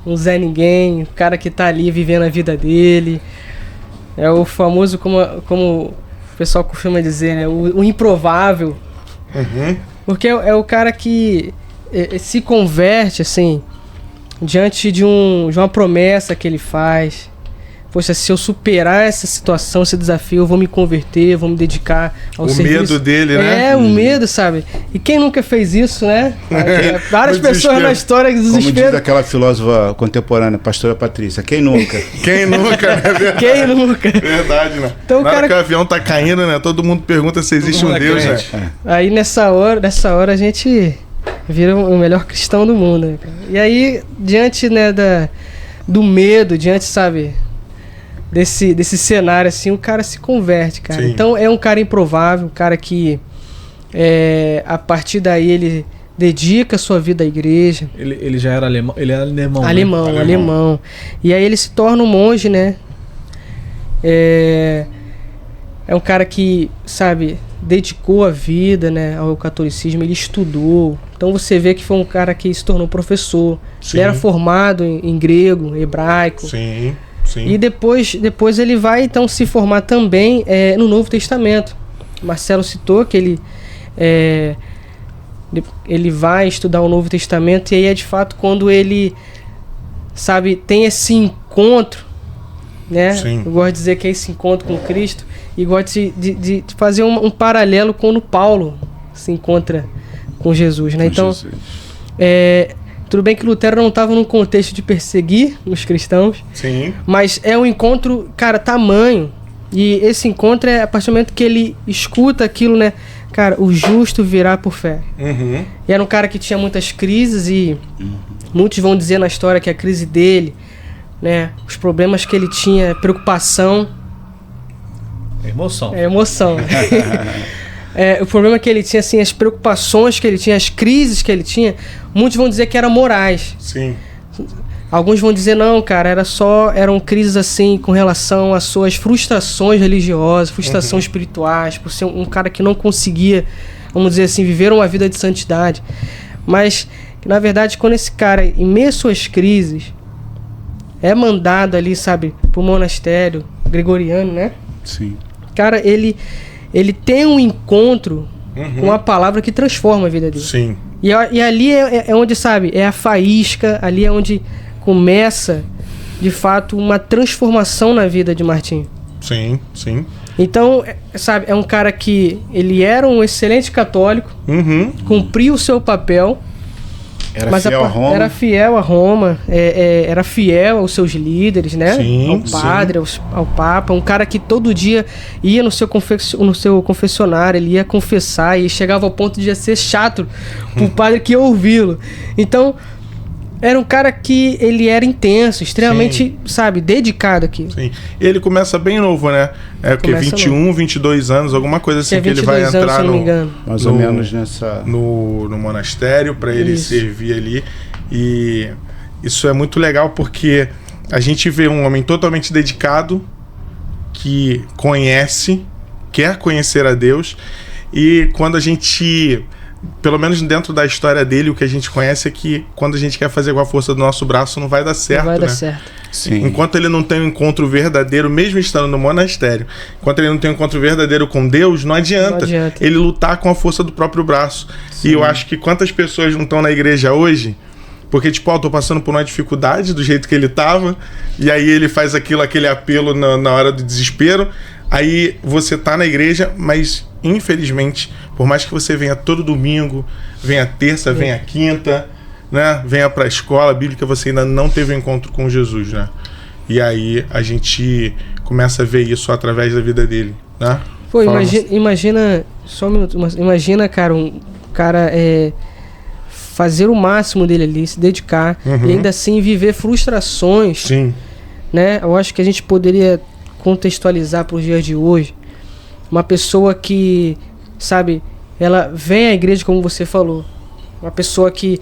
um Zé Ninguém, o cara que tá ali vivendo a vida dele. É o famoso, como o pessoal costuma dizer, né? O improvável. Porque é o cara que se converte, assim, diante de uma promessa que ele faz. Poxa, se eu superar essa situação, esse desafio, eu vou me converter, vou me dedicar ao serviço. O medo dele, né? O medo, sabe? E quem nunca fez isso, né? Várias pessoas na história do desespero. Como diz aquela filósofa contemporânea, pastora Patrícia, quem nunca? Quem nunca, né? Verdade. Quem nunca? Verdade, né? Então, na hora que o avião tá caindo, né? Todo mundo pergunta se existe um Deus, né? Aí nessa hora a gente vira o melhor cristão do mundo, né, cara? E aí, diante, né, do medo, diante, sabe, desse cenário, assim, o cara se converte, cara. Sim. Então é um cara improvável, um cara que a partir daí ele dedica a sua vida à igreja. Ele já era alemão, ele era alemão. Alemão. E aí ele se torna um monge, né? É um cara que, sabe, dedicou a vida, né, ao catolicismo, ele estudou. Então você vê que foi um cara que se tornou professor. Sim. Ele era formado em grego, hebraico. Sim. E depois ele vai então se formar também no Novo Testamento. Marcelo citou que ele vai estudar o Novo Testamento, e aí é de fato quando ele, sabe, tem esse encontro, né? Sim. Eu gosto de dizer que é esse encontro com Cristo, e gosto de fazer um paralelo quando Paulo se encontra com Jesus, né? Então, tudo bem que Lutero não estava num contexto de perseguir os cristãos. Sim. Mas é um encontro, cara, tamanho. E esse encontro é a partir do momento que ele escuta aquilo, né? Cara, o justo virá por fé. E era um cara que tinha muitas crises, e muitos vão dizer na história que a crise dele, né? Os problemas que ele tinha, preocupação. Emoção. É emoção. O problema que ele tinha, assim, as preocupações que ele tinha, as crises que ele tinha, muitos vão dizer que eram morais. Sim. Alguns vão dizer, não, cara, eram crises, assim, com relação às suas frustrações religiosas, frustrações espirituais, por ser um cara que não conseguia, vamos dizer assim, viver uma vida de santidade. Mas, na verdade, quando esse cara, em meio às suas crises, é mandado ali, sabe, pro monastério gregoriano, né? Sim. Cara, ele tem um encontro com a palavra que transforma a vida dele. Sim. E ali é onde, sabe, é a faísca, ali é onde começa, de fato, uma transformação na vida de Martinho. Sim. Então, sabe, é um cara que ele era um excelente católico, cumpriu o seu papel, Era fiel a Roma. Era fiel a Roma, era fiel aos seus líderes, né? Sim, ao padre, ao Papa. Um cara que todo dia ia no seu confessionário, ele ia confessar e chegava ao ponto de ser chato pro padre que ia ouvi-lo. Então, era um cara que ele era intenso, extremamente, sabe, dedicado aqui. Sim. E ele começa bem novo, né? É o que? 21, 22 anos, alguma coisa assim, que ele vai entrar mais ou menos nessa... no monastério para ele servir ali. E isso é muito legal porque a gente vê um homem totalmente dedicado, que conhece, quer conhecer a Deus, e quando a gente... Pelo menos dentro da história dele, o que a gente conhece é que quando a gente quer fazer com a força do nosso braço, não vai dar certo, não vai né? dar certo. Sim. Enquanto ele não tem um encontro verdadeiro, mesmo estando no monastério, enquanto ele não tem um encontro verdadeiro com Deus, não adianta ele lutar com a força do próprio braço. Sim. E eu acho que quantas pessoas não estão na igreja hoje, porque tipo, tô passando por uma dificuldade do jeito que ele tava, e aí ele faz aquele apelo na hora do desespero, aí você tá na igreja, mas infelizmente, por mais que você venha todo domingo, venha terça, venha quinta, né, venha para a escola bíblica, você ainda não teve um encontro com Jesus, né? E aí a gente começa a ver isso através da vida dele, né? Pô, imagina, só um minuto, imagina, cara, fazer o máximo dele ali, se dedicar e ainda assim viver frustrações. Sim. Né? Eu acho que a gente poderia contextualizar para os dias de hoje. Uma pessoa que, sabe, ela vem à igreja, como você falou. Uma pessoa que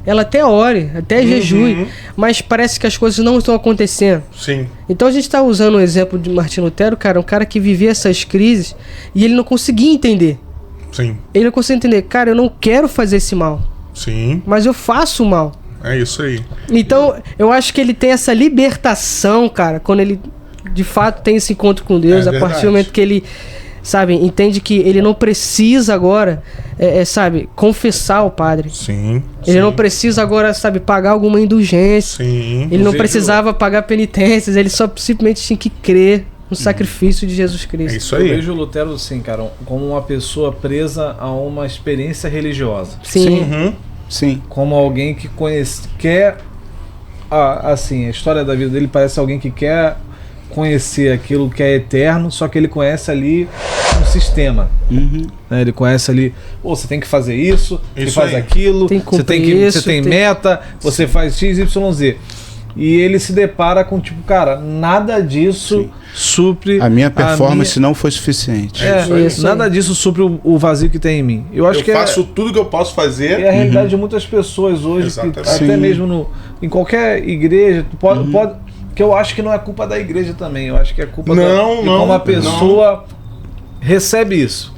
ela até ore, até jejue, mas parece que as coisas não estão acontecendo. Sim. Então a gente está usando o exemplo de Martinho Lutero, cara, um cara que vivia essas crises e ele não conseguia entender. Sim. Ele não conseguia entender, cara, eu não quero fazer esse mal. Sim. Mas eu faço o mal. É isso aí. Então, eu acho que ele tem essa libertação, cara, quando ele de fato tem esse encontro com Deus, a partir do momento que ele, sabe, entende que ele não precisa agora, sabe, confessar ao padre. Sim. Ele não precisa agora, sabe, pagar alguma indulgência. Sim. Ele não precisava pagar penitências, ele só simplesmente tinha que crer no sacrifício de Jesus Cristo. É isso aí. Eu vejo o Lutero, assim, cara, como uma pessoa presa a uma experiência religiosa. Sim. Sim. Como alguém que quer, assim, a história da vida dele parece alguém que quer conhecer aquilo que é eterno, só que ele conhece ali um sistema. Né? Ele conhece ali, você tem que fazer isso, você faz aquilo, você tem meta, você faz X, Y, Z. E ele se depara com, tipo, cara, nada disso supre... A minha performance não foi suficiente. Nada disso supre o vazio que tem em mim. Eu faço tudo que eu posso fazer. É a realidade de muitas pessoas hoje, que, até mesmo em qualquer igreja, pode, que eu acho que não é culpa da igreja também. Eu acho que é culpa de como a pessoa recebe isso.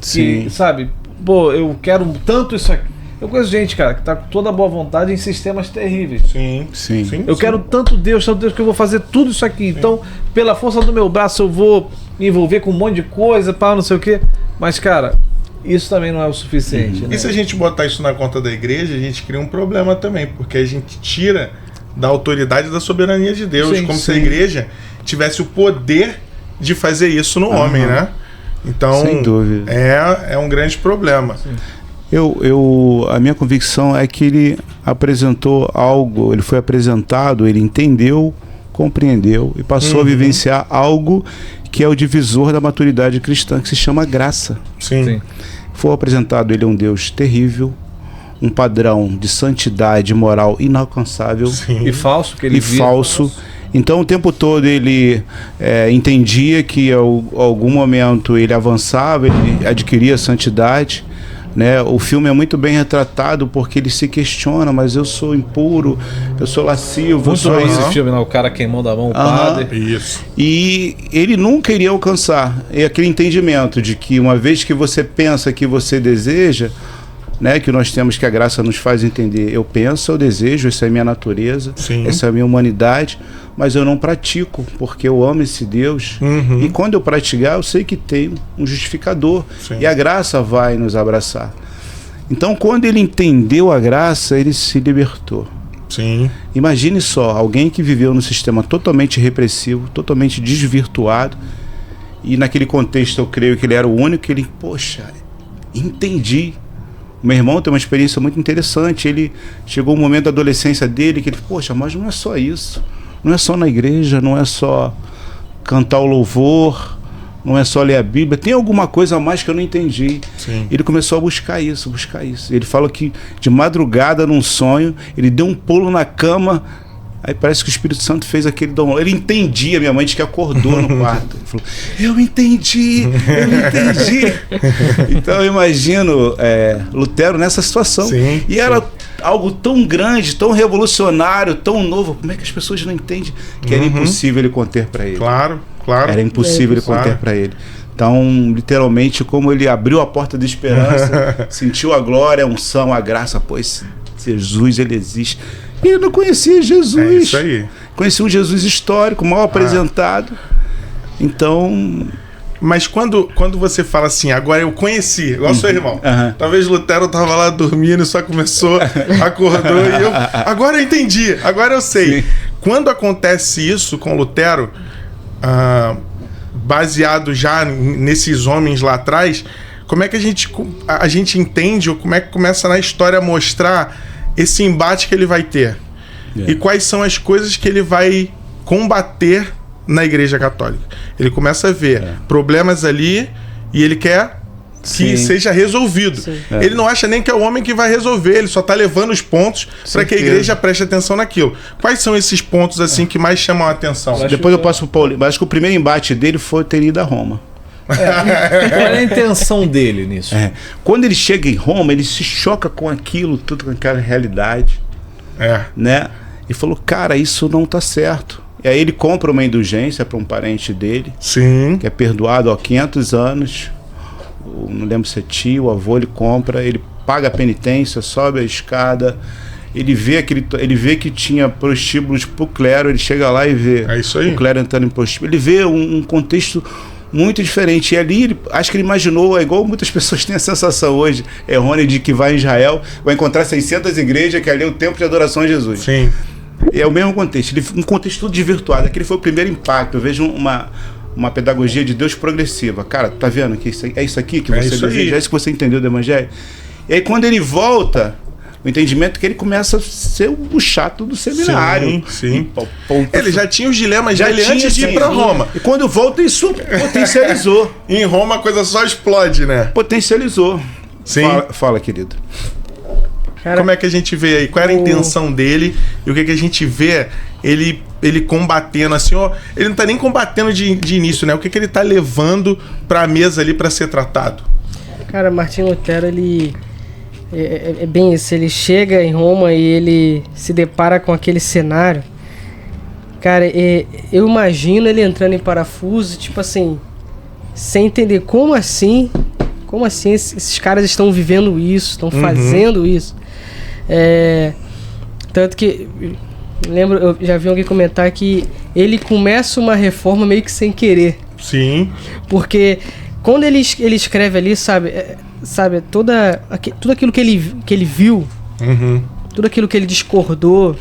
Sim. Que, sabe, pô, eu quero tanto isso aqui. Eu conheço gente, cara, que tá com toda a boa vontade em sistemas terríveis. Sim. Eu quero tanto Deus que eu vou fazer tudo isso aqui. Então, pela força do meu braço, eu vou me envolver com um monte de coisa, não sei o quê. Mas, cara, isso também não é o suficiente. Né? E se a gente botar isso na conta da igreja, a gente cria um problema também, porque a gente tira da autoridade e da soberania de Deus, se a igreja tivesse o poder de fazer isso no homem, né? Então, sem dúvida. É um grande problema. Sim. A minha convicção é que ele apresentou algo, ele foi apresentado, ele entendeu, compreendeu e passou a vivenciar algo que é o divisor da maturidade cristã, que se chama graça. Sim. Foi apresentado, ele é um Deus terrível, um padrão de santidade moral inalcançável. Sim. E falso, que ele e falso. Então o tempo todo ele entendia que em algum momento ele avançava, ele adquiria santidade. Né? O filme é muito bem retratado porque ele se questiona, mas eu sou impuro, eu sou lascivo. Muito bom esse filme, né? O cara queimando a mão, o padre. Isso. E ele nunca iria alcançar aquele entendimento de que uma vez que você pensa que você deseja, né, que nós temos, que a graça nos faz entender, eu penso, eu desejo, essa é a minha natureza, essa é a minha humanidade, mas eu não pratico, porque eu amo esse Deus. E quando eu praticar, eu sei que tem um justificador. E a graça vai nos abraçar. Então, quando ele entendeu a graça, ele se libertou. Sim. Imagine só, alguém que viveu num sistema totalmente repressivo, totalmente desvirtuado, E naquele contexto eu creio que ele era o único que ele, poxa, entendi. O meu irmão tem uma experiência muito interessante. Ele chegou um momento da adolescência dele que ele, poxa, mas não é só isso. Não é só na igreja, não é só cantar o louvor, não é só ler a Bíblia. Tem alguma coisa a mais que eu não entendi. Sim. Ele começou a buscar isso. Ele fala que de madrugada, num sonho, ele deu um pulo na cama. Aí parece que o Espírito Santo fez aquele dom. Ele entendia, minha mãe disse que acordou no quarto. Ele falou, eu entendi. Então eu imagino Lutero nessa situação. Sim, e era algo tão grande, tão revolucionário, tão novo. Como é que as pessoas não entendem que era impossível ele conter para ele? Claro. Era impossível ele conter para ele. Então, literalmente, como ele abriu a porta da esperança, sentiu a glória, a unção, a graça, pois Jesus, ele existe. E ele não conhecia Jesus. É isso aí. Conhecia um Jesus histórico, mal apresentado. Então... Mas quando você fala assim, agora eu conheci, igual seu irmão. Talvez Lutero tava lá dormindo e só começou, acordou e eu... Agora eu entendi, agora eu sei. Sim. Quando acontece isso com Lutero, baseado já nesses homens lá atrás, como é que a gente entende, ou como é que começa na história a mostrar esse embate que ele vai ter? E quais são as coisas que ele vai combater na Igreja Católica? Ele começa a ver problemas ali e ele quer que seja resolvido. Ele não acha nem que é o homem que vai resolver, ele só está levando os pontos para que a igreja preste atenção naquilo. Quais são esses pontos assim que mais chamam a atenção? Depois eu passo pro Paulinho. Acho que o primeiro embate dele foi ter ido a Roma. Qual é a intenção dele nisso? Quando ele chega em Roma, ele se choca com aquilo, tudo com aquela realidade. Né? E falou, cara, isso não tá certo. E aí ele compra uma indulgência para um parente dele, que é perdoado há 500 anos. Não lembro se é tio, o avô, ele compra, ele paga a penitência, sobe a escada, ele vê que tinha prostíbulos pro clero, ele chega lá e vê o clero entrando em prostíbulo. Ele vê um contexto muito diferente. E ali, acho que ele imaginou, é igual muitas pessoas têm a sensação hoje, errônea, de que vai em Israel, vai encontrar 600 igrejas, que ali é o templo de adoração a Jesus. Sim. É o mesmo contexto, um contexto tudo desvirtuado. Aquele foi o primeiro impacto. Eu vejo uma pedagogia de Deus progressiva. Cara, tá vendo que é isso aqui que você deseja? É isso que você entendeu do Evangelho? E aí quando ele volta, o entendimento é que ele começa a ser o chato do seminário. Sim. Ele já tinha os dilemas dele antes de ir para Roma. E quando volta, isso potencializou. Em Roma a coisa só explode, né? Potencializou. Sim. Fala, querido. Cara, como é que a gente vê aí? Qual era a intenção dele? E o que a gente vê ele combatendo assim, ó, ele não tá nem combatendo de início, né? O que ele tá levando pra mesa ali pra ser tratado? Cara, Martinho Lutero, ele é bem isso. Ele chega em Roma e ele se depara com aquele cenário. Cara, eu imagino ele entrando em parafuso, tipo assim, sem entender como assim esses caras estão vivendo isso, estão fazendo isso. Tanto que lembro, eu já vi alguém comentar que ele começa uma reforma meio que sem querer. Sim. Porque quando ele escreve ali, sabe tudo aquilo que ele viu, tudo aquilo que ele discordou,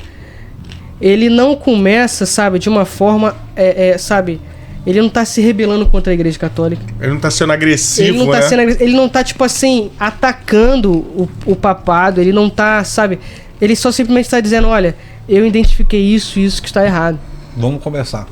ele não começa, sabe, de uma forma, ele não tá se rebelando contra a Igreja Católica. Ele não tá sendo agressivo, ele não tá, tipo assim, atacando o papado, ele não tá, sabe, ele só simplesmente tá dizendo, olha, eu identifiquei isso que está errado. Vamos conversar.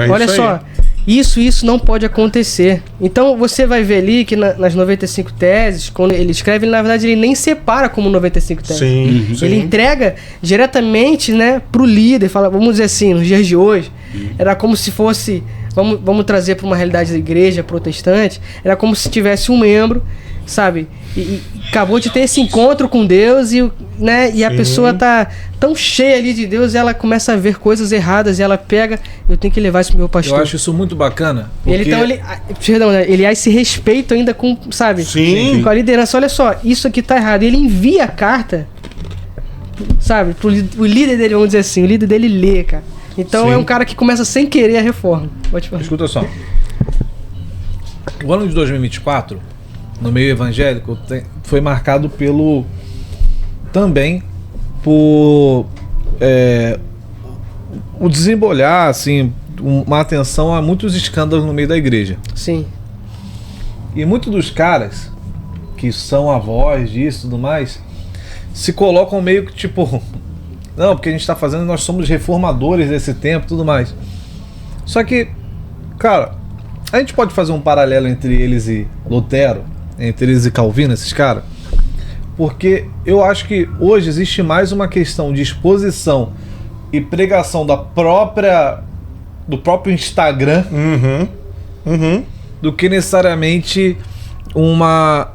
Olha só, isso não pode acontecer. Então você vai ver ali que nas 95 teses, quando ele escreve, na verdade ele nem separa como 95 teses. Ele entrega diretamente, né, pro líder, fala, vamos dizer assim, nos dias de hoje, era como se fosse, vamos trazer para uma realidade da igreja protestante, era como se tivesse um membro, sabe, e acabou de ter esse encontro com Deus e a pessoa tá tão cheia ali de Deus e ela começa a ver coisas erradas e ela pega, eu tenho que levar isso pro meu pastor. Eu acho isso muito bacana. Porque... Ele há esse respeito ainda com, sabe? Sim. Com a liderança. Olha só, isso aqui tá errado. Ele envia a carta, sabe? O líder dele, vamos dizer assim, o líder dele lê, cara. Então é um cara que começa sem querer a reforma. Pode falar. Escuta só. O ano de 2024, no meio evangélico, foi marcado também por o desembolhar, assim, uma atenção a muitos escândalos no meio da igreja. Sim. E muitos dos caras que são a voz disso e tudo mais se colocam meio que tipo, não, porque a gente tá fazendo, nós somos reformadores desse tempo e tudo mais. Só que, cara, a gente pode fazer um paralelo entre eles e Lutero, entre eles e Calvino, esses caras, porque eu acho que hoje existe mais uma questão de exposição e pregação do próprio Instagram do que necessariamente uma...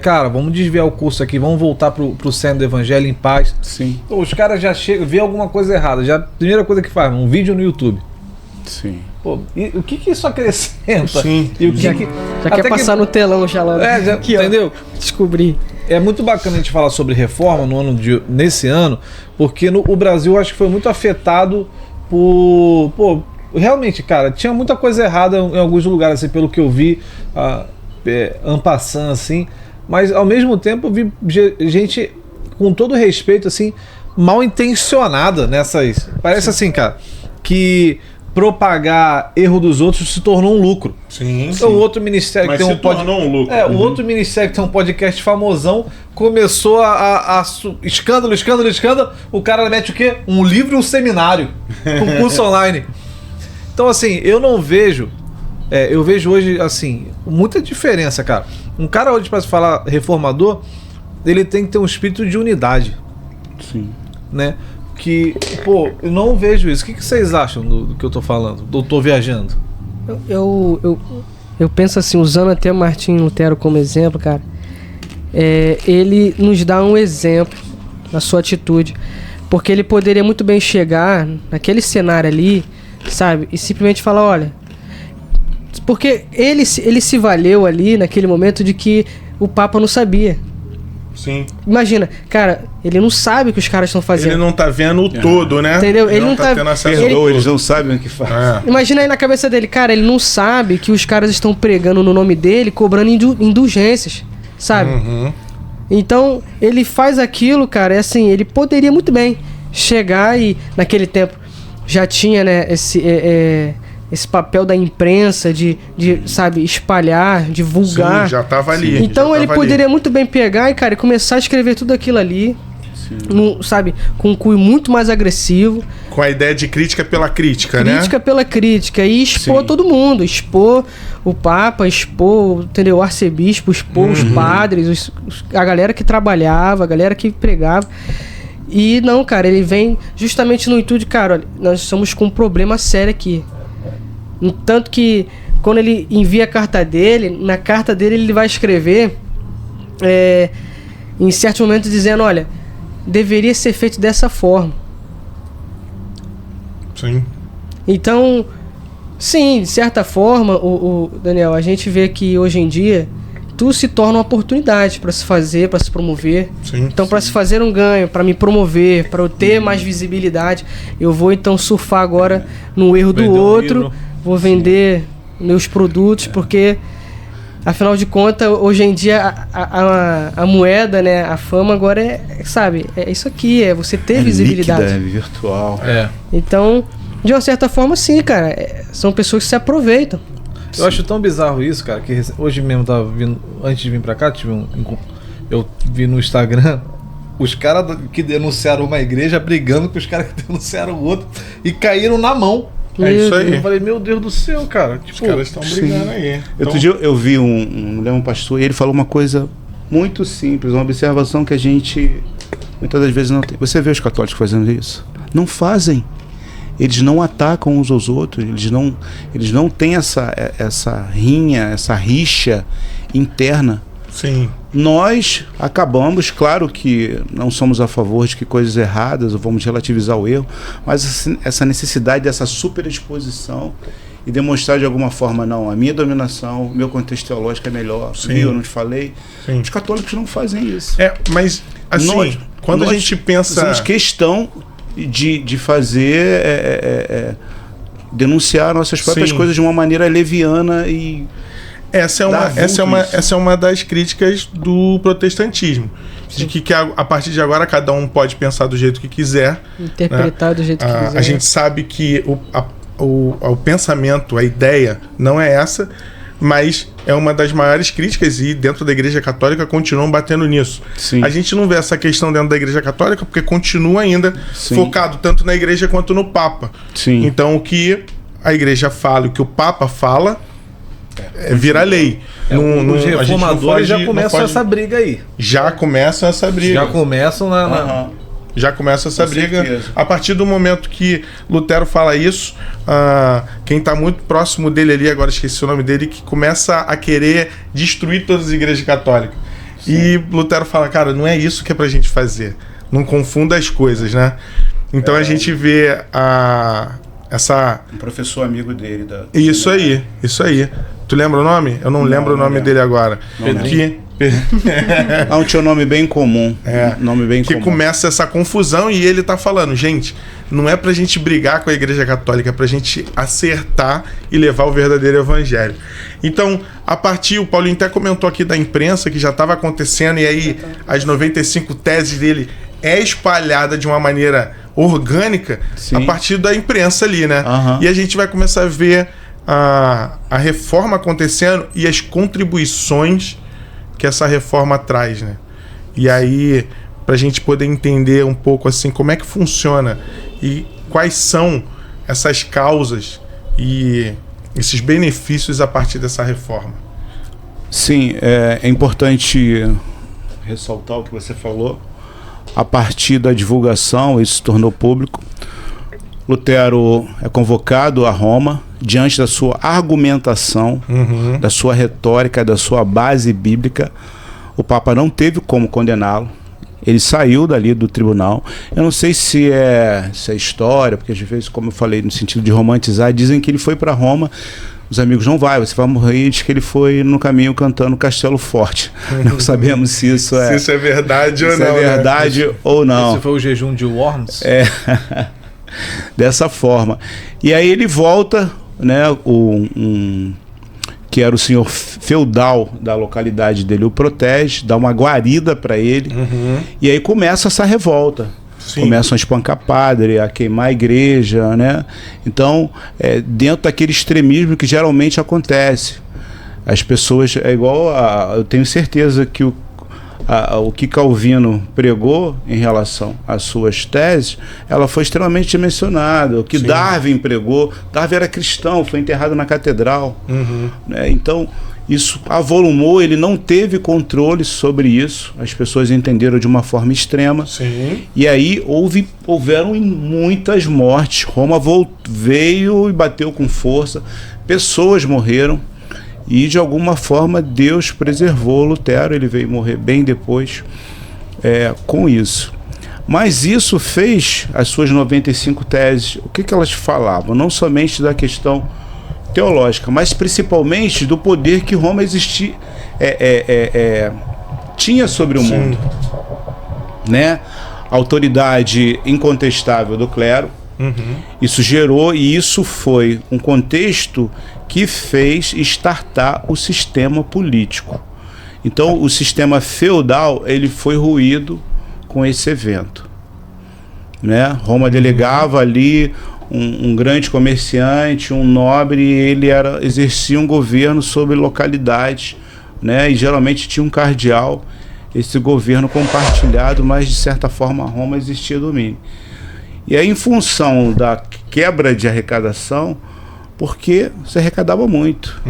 cara, vamos desviar o curso aqui, vamos voltar pro centro do evangelho em paz. Sim. Pô, os caras já chegam, vê alguma coisa errada, já primeira coisa que faz, um vídeo no YouTube. Sim. Pô, e o que isso acrescenta? Sim. E o Já quer passar no telão já logo. Aqui, entendeu? Descobri. É muito bacana a gente falar sobre reforma nesse ano, porque o Brasil acho que foi muito afetado por... Pô, realmente, cara, tinha muita coisa errada em alguns lugares, assim, pelo que eu vi, en passant, assim, mas ao mesmo tempo eu vi gente, com todo respeito, assim, mal intencionada nessas... Parece assim, cara, que propagar erro dos outros se tornou um lucro. Sim. O outro ministério Mas que tem se tornou um lucro. o outro ministério que tem um podcast famosão começou escândalo. O cara mete o quê? Um livro e um seminário. Um curso online. Então, assim, eu não vejo. Eu vejo hoje, assim, muita diferença, cara. Um cara hoje, para se falar reformador, ele tem que ter um espírito de unidade. Sim. Né? Que, pô, eu não vejo isso. O que vocês acham do que eu tô falando? Do tô viajando? Eu penso assim, usando até Martinho Lutero como exemplo, cara, ele nos dá um exemplo na sua atitude, porque ele poderia muito bem chegar naquele cenário ali, sabe, e simplesmente falar, olha, porque ele se valeu ali naquele momento de que o Papa não sabia. Sim. Imagina, cara, ele não sabe o que os caras estão fazendo. Ele não tá vendo o todo, né? Entendeu? Ele não tá tendo acesso Perdoa, ao eles todo. não sabem o que faz. Imagina aí na cabeça dele, cara, ele não sabe que os caras estão pregando no nome dele, cobrando indulgências, sabe? Então, ele faz aquilo, cara, assim, ele poderia muito bem chegar e, naquele tempo, já tinha, né, esse papel da imprensa de sabe, espalhar, divulgar. Sim, já tava ali. Então ele poderia muito bem pegar e, cara, começar a escrever tudo aquilo ali, sabe, com um cunho muito mais agressivo. Com a ideia de crítica pela crítica, né? Crítica pela crítica. E expor todo mundo. Expor o Papa, expor, entendeu, o arcebispo, expor os padres, a galera que trabalhava, a galera que pregava. E não, cara, ele vem justamente no intuito de, cara, olha, nós estamos com um problema sério aqui. Tanto que quando ele envia a carta dele, na carta dele ele vai escrever em certo momento dizendo, olha, deveria ser feito dessa forma. Sim. Então, sim, de certa forma, o Daniel, a gente vê que hoje em dia tudo se torna uma oportunidade para se fazer, para se promover. Sim, então, para se fazer um ganho, para me promover, para eu ter mais visibilidade, eu vou então surfar agora no erro do outro. Vou vender meus produtos, porque afinal de contas, hoje em dia a moeda, né, a fama agora sabe, é isso aqui, é você ter visibilidade. Líquida, é virtual. Então, de uma certa forma, sim, cara, são pessoas que se aproveitam. Eu acho tão bizarro isso, cara, que hoje mesmo tava vindo, antes de vir pra cá, eu vi no Instagram os caras que denunciaram uma igreja brigando com os caras que denunciaram o outro e caíram na mão. É isso aí. Eu falei, meu Deus do céu, cara. Tipo, os caras estão brigando aí. Outro dia eu vi um pastor e ele falou uma coisa muito simples, uma observação que a gente muitas das vezes não tem. Você vê os católicos fazendo isso? Não fazem. Eles não atacam uns aos outros, eles não têm essa rinha, essa rixa interna. Sim. Nós acabamos, claro que não somos a favor de que coisas erradas, ou vamos relativizar o erro, mas essa necessidade dessa superexposição e demonstrar de alguma forma, não, a minha dominação, o meu contexto teológico é melhor. Sim. Viu, eu não te falei? Sim. Os católicos não fazem isso. Mas assim, quando a gente pensa... Temos questão de fazer... denunciar nossas próprias coisas de uma maneira leviana e... Essa é uma das críticas do protestantismo. De que a partir de agora cada um pode pensar do jeito que quiser. Interpretar, né, do jeito que quiser. A gente sabe que o pensamento, a ideia não é essa, mas é uma das maiores críticas e dentro da Igreja Católica continuam batendo nisso. Sim. A gente não vê essa questão dentro da Igreja Católica porque continua ainda Sim. focado tanto na Igreja quanto no Papa. Sim. Então o que a Igreja fala, o que o Papa fala, vira lei. Os reformadores já começam essa briga aí. Já começam essa briga. Já começam Já começa essa Com briga. certeza. A partir do momento que Lutero fala isso, quem está muito próximo dele ali, agora esqueci o nome dele, que começa a querer destruir todas as igrejas católicas. Sim. E Lutero fala, cara, não é isso que é pra gente fazer. Não confunda as coisas, né? Então a gente vê essa... Um professor amigo dele. Isso aí. Tu lembra o nome? Eu não lembro o nome dele agora. Não, tinha um nome bem comum. Nome bem que comum. Começa essa confusão e ele tá falando, gente, não é pra gente brigar com a Igreja Católica, é pra gente acertar e levar o verdadeiro evangelho. Então, a partir, o Paulinho até comentou aqui da imprensa que já estava acontecendo, e aí as 95 teses dele é espalhada de uma maneira orgânica. Sim. A partir da imprensa ali, né? E a gente vai começar a ver a reforma acontecendo e as contribuições que essa reforma traz, né? E aí, pra gente poder entender um pouco assim como é que funciona e quais são essas causas e esses benefícios a partir dessa reforma. Sim, é importante ressaltar o que você falou. A partir da divulgação, isso se tornou público. Lutero é convocado a Roma diante da sua argumentação, da sua retórica, da sua base bíblica. O Papa não teve como condená-lo. Ele saiu dali do tribunal. Eu não sei se é história, porque às vezes, como eu falei, no sentido de romantizar, dizem que ele foi para Roma. Os amigos, não vai, você vai morrer. E diz que ele foi no caminho cantando Castelo Forte. Não sabemos se isso é... Se isso é verdade ou não. Se é verdade, né? Ou não. Esse foi o jejum de Worms? Dessa forma. E aí ele volta, né, que era o senhor feudal da localidade dele, o protege, dá uma guarida para ele, e aí começa essa revolta. Sim. Começam a espancar padre, a queimar a igreja, né? Então, dentro daquele extremismo que geralmente acontece. As pessoas, eu tenho certeza que o que Calvino pregou em relação às suas teses, ela foi extremamente dimensionada. O que Sim. Darwin pregou, Darwin era cristão, foi enterrado na catedral. Né? Então, isso avolumou, ele não teve controle sobre isso, as pessoas entenderam de uma forma extrema. Sim. E aí houveram muitas mortes. Roma veio e bateu com força, pessoas morreram. E de alguma forma Deus preservou Lutero, ele veio morrer bem depois com isso. Mas isso fez as suas 95 teses, o que elas falavam? Não somente da questão teológica, mas principalmente do poder que Roma tinha sobre o mundo. Né? A autoridade incontestável do clero. Isso gerou, e isso foi um contexto que fez startar o sistema político. Então, o sistema feudal, ele foi ruído com esse evento. Né? Roma delegava ali um grande comerciante, um nobre, e ele exercia um governo sobre localidades, né? E geralmente tinha um cardeal, esse governo compartilhado, mas de certa forma Roma existia domínio. E aí, em função da quebra de arrecadação, porque se arrecadava muito.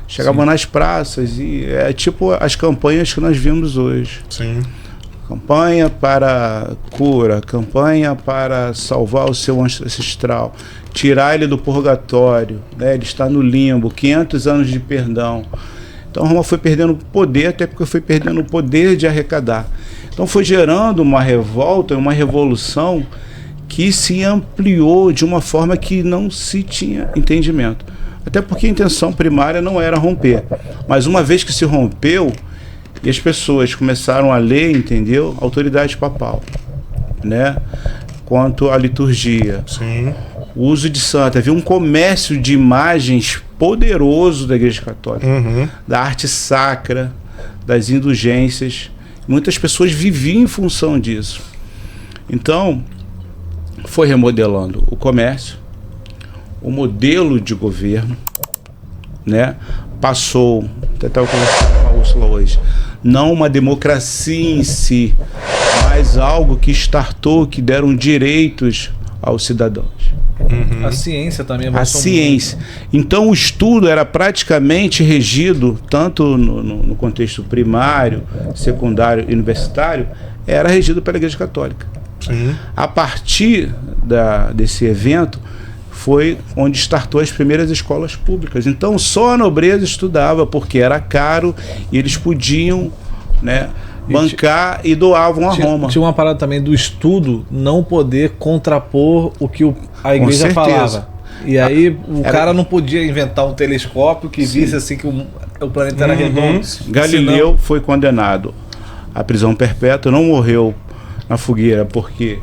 Chegava nas praças e é tipo as campanhas que nós vimos hoje. Sim. Campanha para cura, campanha para salvar o seu ancestral, tirar ele do purgatório, né? Ele está no limbo, 500 anos de perdão. Então Roma foi perdendo poder, até porque foi perdendo o poder de arrecadar. Então foi gerando uma revolta, uma revolução que se ampliou de uma forma que não se tinha entendimento. Até porque a intenção primária não era romper. Mas uma vez que se rompeu, e as pessoas começaram a ler, entendeu? Autoridade papal, né? Quanto à liturgia. Sim. O uso de santa. Havia um comércio de imagens poderoso da Igreja Católica. Da arte sacra, das indulgências. Muitas pessoas viviam em função disso. Então, foi remodelando o comércio, o modelo de governo, né, passou, até estava conversando com a Úrsula hoje, não uma democracia em si, mas algo que startou, que deram direitos aos cidadãos. A ciência também A avançou ciência. Então o estudo era praticamente regido, tanto no contexto primário, secundário e universitário, era regido pela Igreja Católica. Sim. A partir desse evento foi onde startou as primeiras escolas públicas. Então só a nobreza estudava, porque era caro e eles podiam, né, bancar e doavam a Roma. Tinha uma parada também do estudo não poder contrapor o que a igreja certeza. falava. E aí o Era- cara não podia inventar um telescópio que visse assim que o planeta era redondo. Galileu foi condenado à prisão perpétua, não morreu na fogueira porque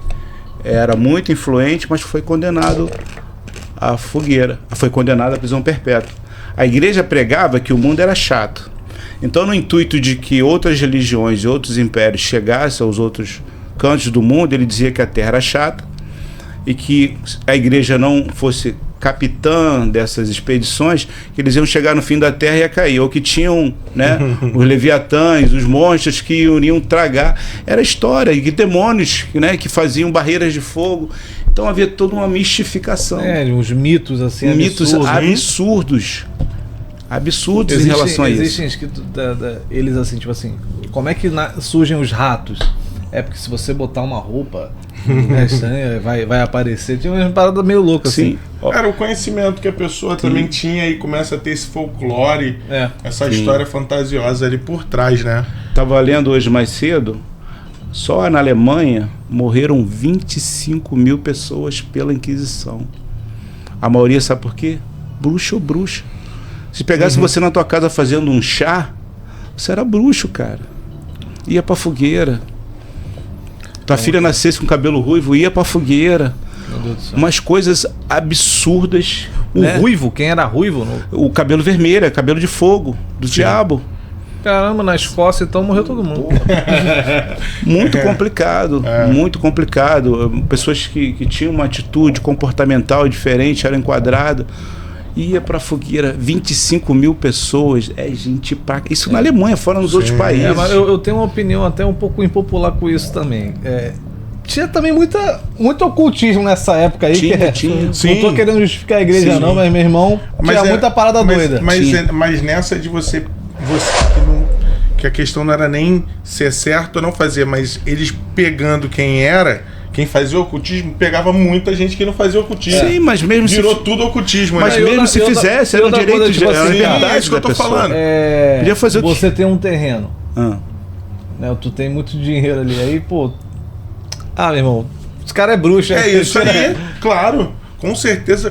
era muito influente, mas foi condenado à fogueira, foi condenado à prisão perpétua. A igreja pregava que o mundo era chato. Então, no intuito de que outras religiões e outros impérios chegassem aos outros cantos do mundo, ele dizia que a Terra era chata e que a igreja não fosse capitã dessas expedições, que eles iam chegar no fim da Terra e ia cair, ou que tinham, né, os leviatãs, os monstros que iriam tragar. Era história, e demônios, né, que faziam barreiras de fogo. Então havia toda uma mistificação. Uns mitos assim, Mitos absurdos em relação a isso. Existem escritos eles assim, tipo assim, como é que surgem os ratos? É porque se você botar uma roupa estranha, vai aparecer. Tinha uma parada meio louca assim. Sim. Era o conhecimento que a pessoa também tinha e começa a ter esse folclore, essa história fantasiosa ali por trás, né? Estava lendo hoje mais cedo, só na Alemanha morreram 25 mil pessoas pela Inquisição. A maioria sabe por quê? Bruxo ou bruxa. Se pegasse você na tua casa fazendo um chá, você era bruxo, cara. Ia pra fogueira. Tua filha nascesse com cabelo ruivo, ia pra fogueira. Meu Deus do céu. Umas coisas absurdas. O né? ruivo, quem era ruivo? O cabelo vermelho, é cabelo de fogo, do diabo. Caramba, na Escócia então morreu todo mundo. Muito complicado, muito complicado. Pessoas que tinham uma atitude comportamental diferente eram enquadradas. Ia pra fogueira, 25 mil pessoas. É gente pra... Isso na Alemanha, fora nos outros países. Mas eu tenho uma opinião até um pouco impopular com isso também. Tinha também muito ocultismo nessa época aí. Tinha. Não tô querendo justificar a igreja não, mas meu irmão tinha muita parada doida. Mas nessa de você que a questão não era nem ser certo ou não fazer, mas eles pegando quem fazia o ocultismo, pegava muita gente que não fazia ocultismo. Sim, mas mesmo virou tudo ocultismo. Mas né? mesmo se fizesse, era um direito de é isso que eu tô falando. Podia fazer você tem um terreno, Ah. né? Tu tem muito dinheiro ali, aí, pô... Ah, meu irmão, os caras é bruxo. É isso aí, claro. Com certeza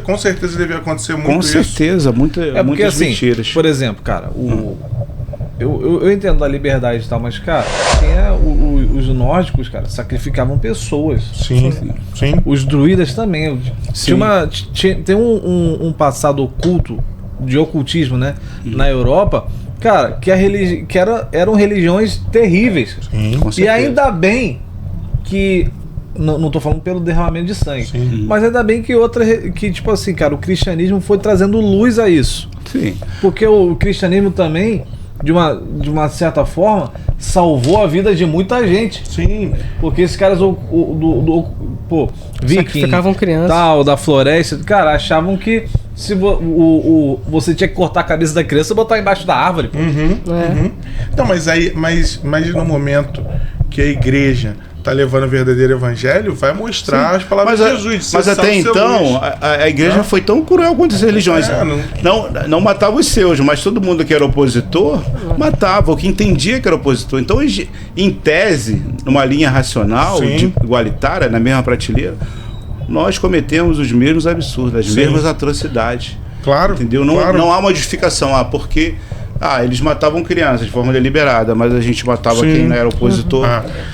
devia acontecer muito Com isso. certeza, Porque muitas assim, mentiras. por exemplo, cara, eu entendo a liberdade e tal, mas, cara, tinha os nórdicos, cara, sacrificavam pessoas. Sim. Os druidas também. Tem um passado oculto, de ocultismo, né? Na Europa, cara, que eram religiões terríveis. Sim. Com E certeza. ainda bem que... Não tô falando pelo derramamento de sangue. Sim. Mas ainda bem que, tipo assim, cara, o cristianismo foi trazendo luz a isso. Sim. Porque o cristianismo também, de uma certa forma, salvou a vida de muita gente. Sim. Porque esses caras, viking, Sacrificavam crianças. tal, da floresta, cara, achavam que se você tinha que cortar a cabeça da criança e botar embaixo da árvore. Pô. Não, mas no momento que a igreja tá levando o verdadeiro evangelho, vai mostrar as palavras de Jesus. Mas até então, a igreja foi tão cruel quanto as religiões. Não matava os seus, mas todo mundo que era opositor matava, o que entendia que era opositor. Então, em tese, numa linha racional, igualitária, na mesma prateleira, nós cometemos os mesmos absurdos, as mesmas atrocidades. Claro. Entendeu? Claro. Não há uma justificação, porque eles matavam crianças de forma deliberada, mas a gente matava quem não era opositor.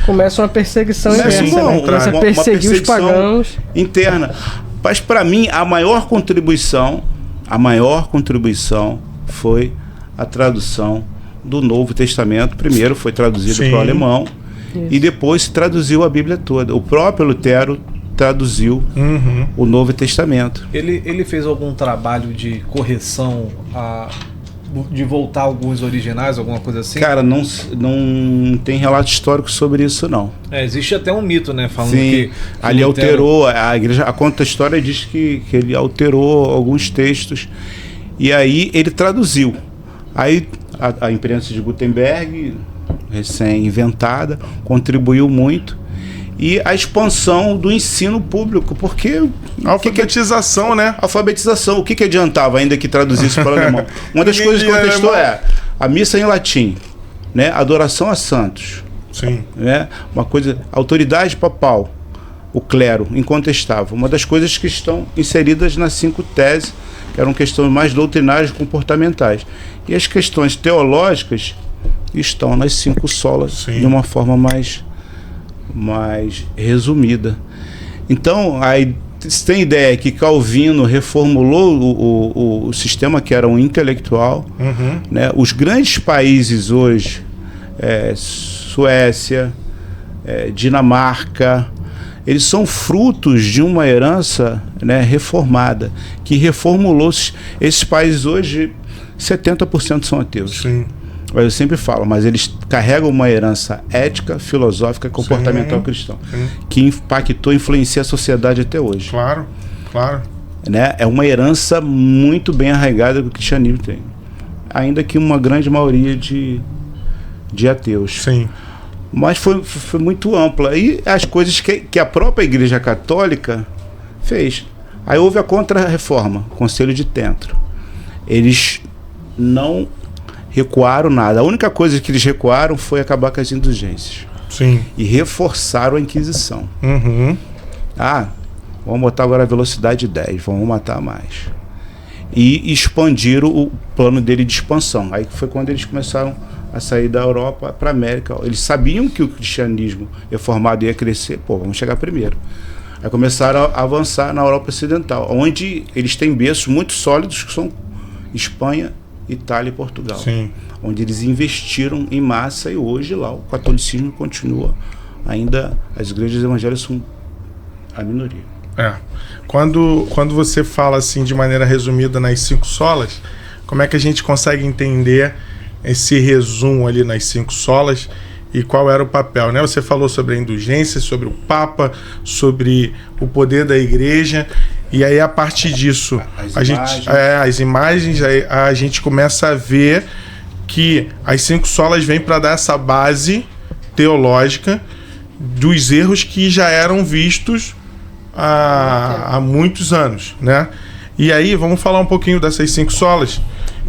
Começa uma perseguição inversa, né? Começa a uma perseguir os pagãos. interna. Mas para mim a maior contribuição foi a tradução do Novo Testamento. Primeiro foi traduzido para o alemão e depois se traduziu a Bíblia toda. O próprio Lutero traduziu o Novo Testamento. Ele fez algum trabalho de correção, de voltar alguns originais, alguma coisa assim? Cara, não tem relato histórico sobre isso, não. Existe até um mito, né? Falando Sim, que ali Lutero... alterou, a igreja, conta a história diz que ele alterou alguns textos e aí ele traduziu. Aí a imprensa de Gutenberg, recém-inventada, contribuiu muito. E a expansão do ensino público, porque... A alfabetização, né? Alfabetização. O que adiantava ainda que traduzisse para o alemão? Uma das coisas que contestou a missa em latim, né? Adoração a santos. Sim. Né? Uma coisa... Autoridade papal, o clero, incontestável. Uma das coisas que estão inseridas nas 5 teses, que eram questões mais doutrinárias e comportamentais. E as questões teológicas estão nas 5 solas, Sim, de uma forma mais resumida. Então, aí você tem ideia que Calvino reformulou o sistema que era um intelectual, né? Os grandes países hoje, Suécia, Dinamarca, eles são frutos de uma herança, né, reformada, que reformulou esses países hoje. 70% são ateus. Sim. Eu sempre falo, mas eles carregam uma herança ética, filosófica e comportamental cristã, que impactou e influencia a sociedade até hoje. Claro, claro. Né? É uma herança muito bem arraigada que o cristianismo tem. Ainda que uma grande maioria de ateus. Sim. Mas foi muito ampla. E as coisas que a própria Igreja Católica fez. Aí houve a Contra-Reforma, Conselho de Trento. Eles não recuaram nada. A única coisa que eles recuaram foi acabar com as indulgências. Sim. E reforçaram a Inquisição. Vamos botar agora a velocidade 10, vamos matar mais. E expandiram o plano dele de expansão. Aí foi quando eles começaram a sair da Europa para a América. Eles sabiam que o cristianismo reformado ia crescer. Vamos chegar primeiro. Aí começaram a avançar na Europa Ocidental, onde eles têm berços muito sólidos, que são Espanha, Itália e Portugal. Sim. Onde eles investiram em massa e hoje lá o catolicismo continua. Ainda as igrejas evangélicas são a minoria. Quando você fala assim de maneira resumida nas 5 solas, como é que a gente consegue entender esse resumo ali nas 5 solas e qual era o papel, né? Você falou sobre a indulgência, sobre o Papa, sobre o poder da igreja. E aí, a partir disso, as imagens, a gente começa a ver que as 5 solas vêm para dar essa base teológica dos erros que já eram vistos há muitos anos, né? E aí, vamos falar um pouquinho dessas 5 solas,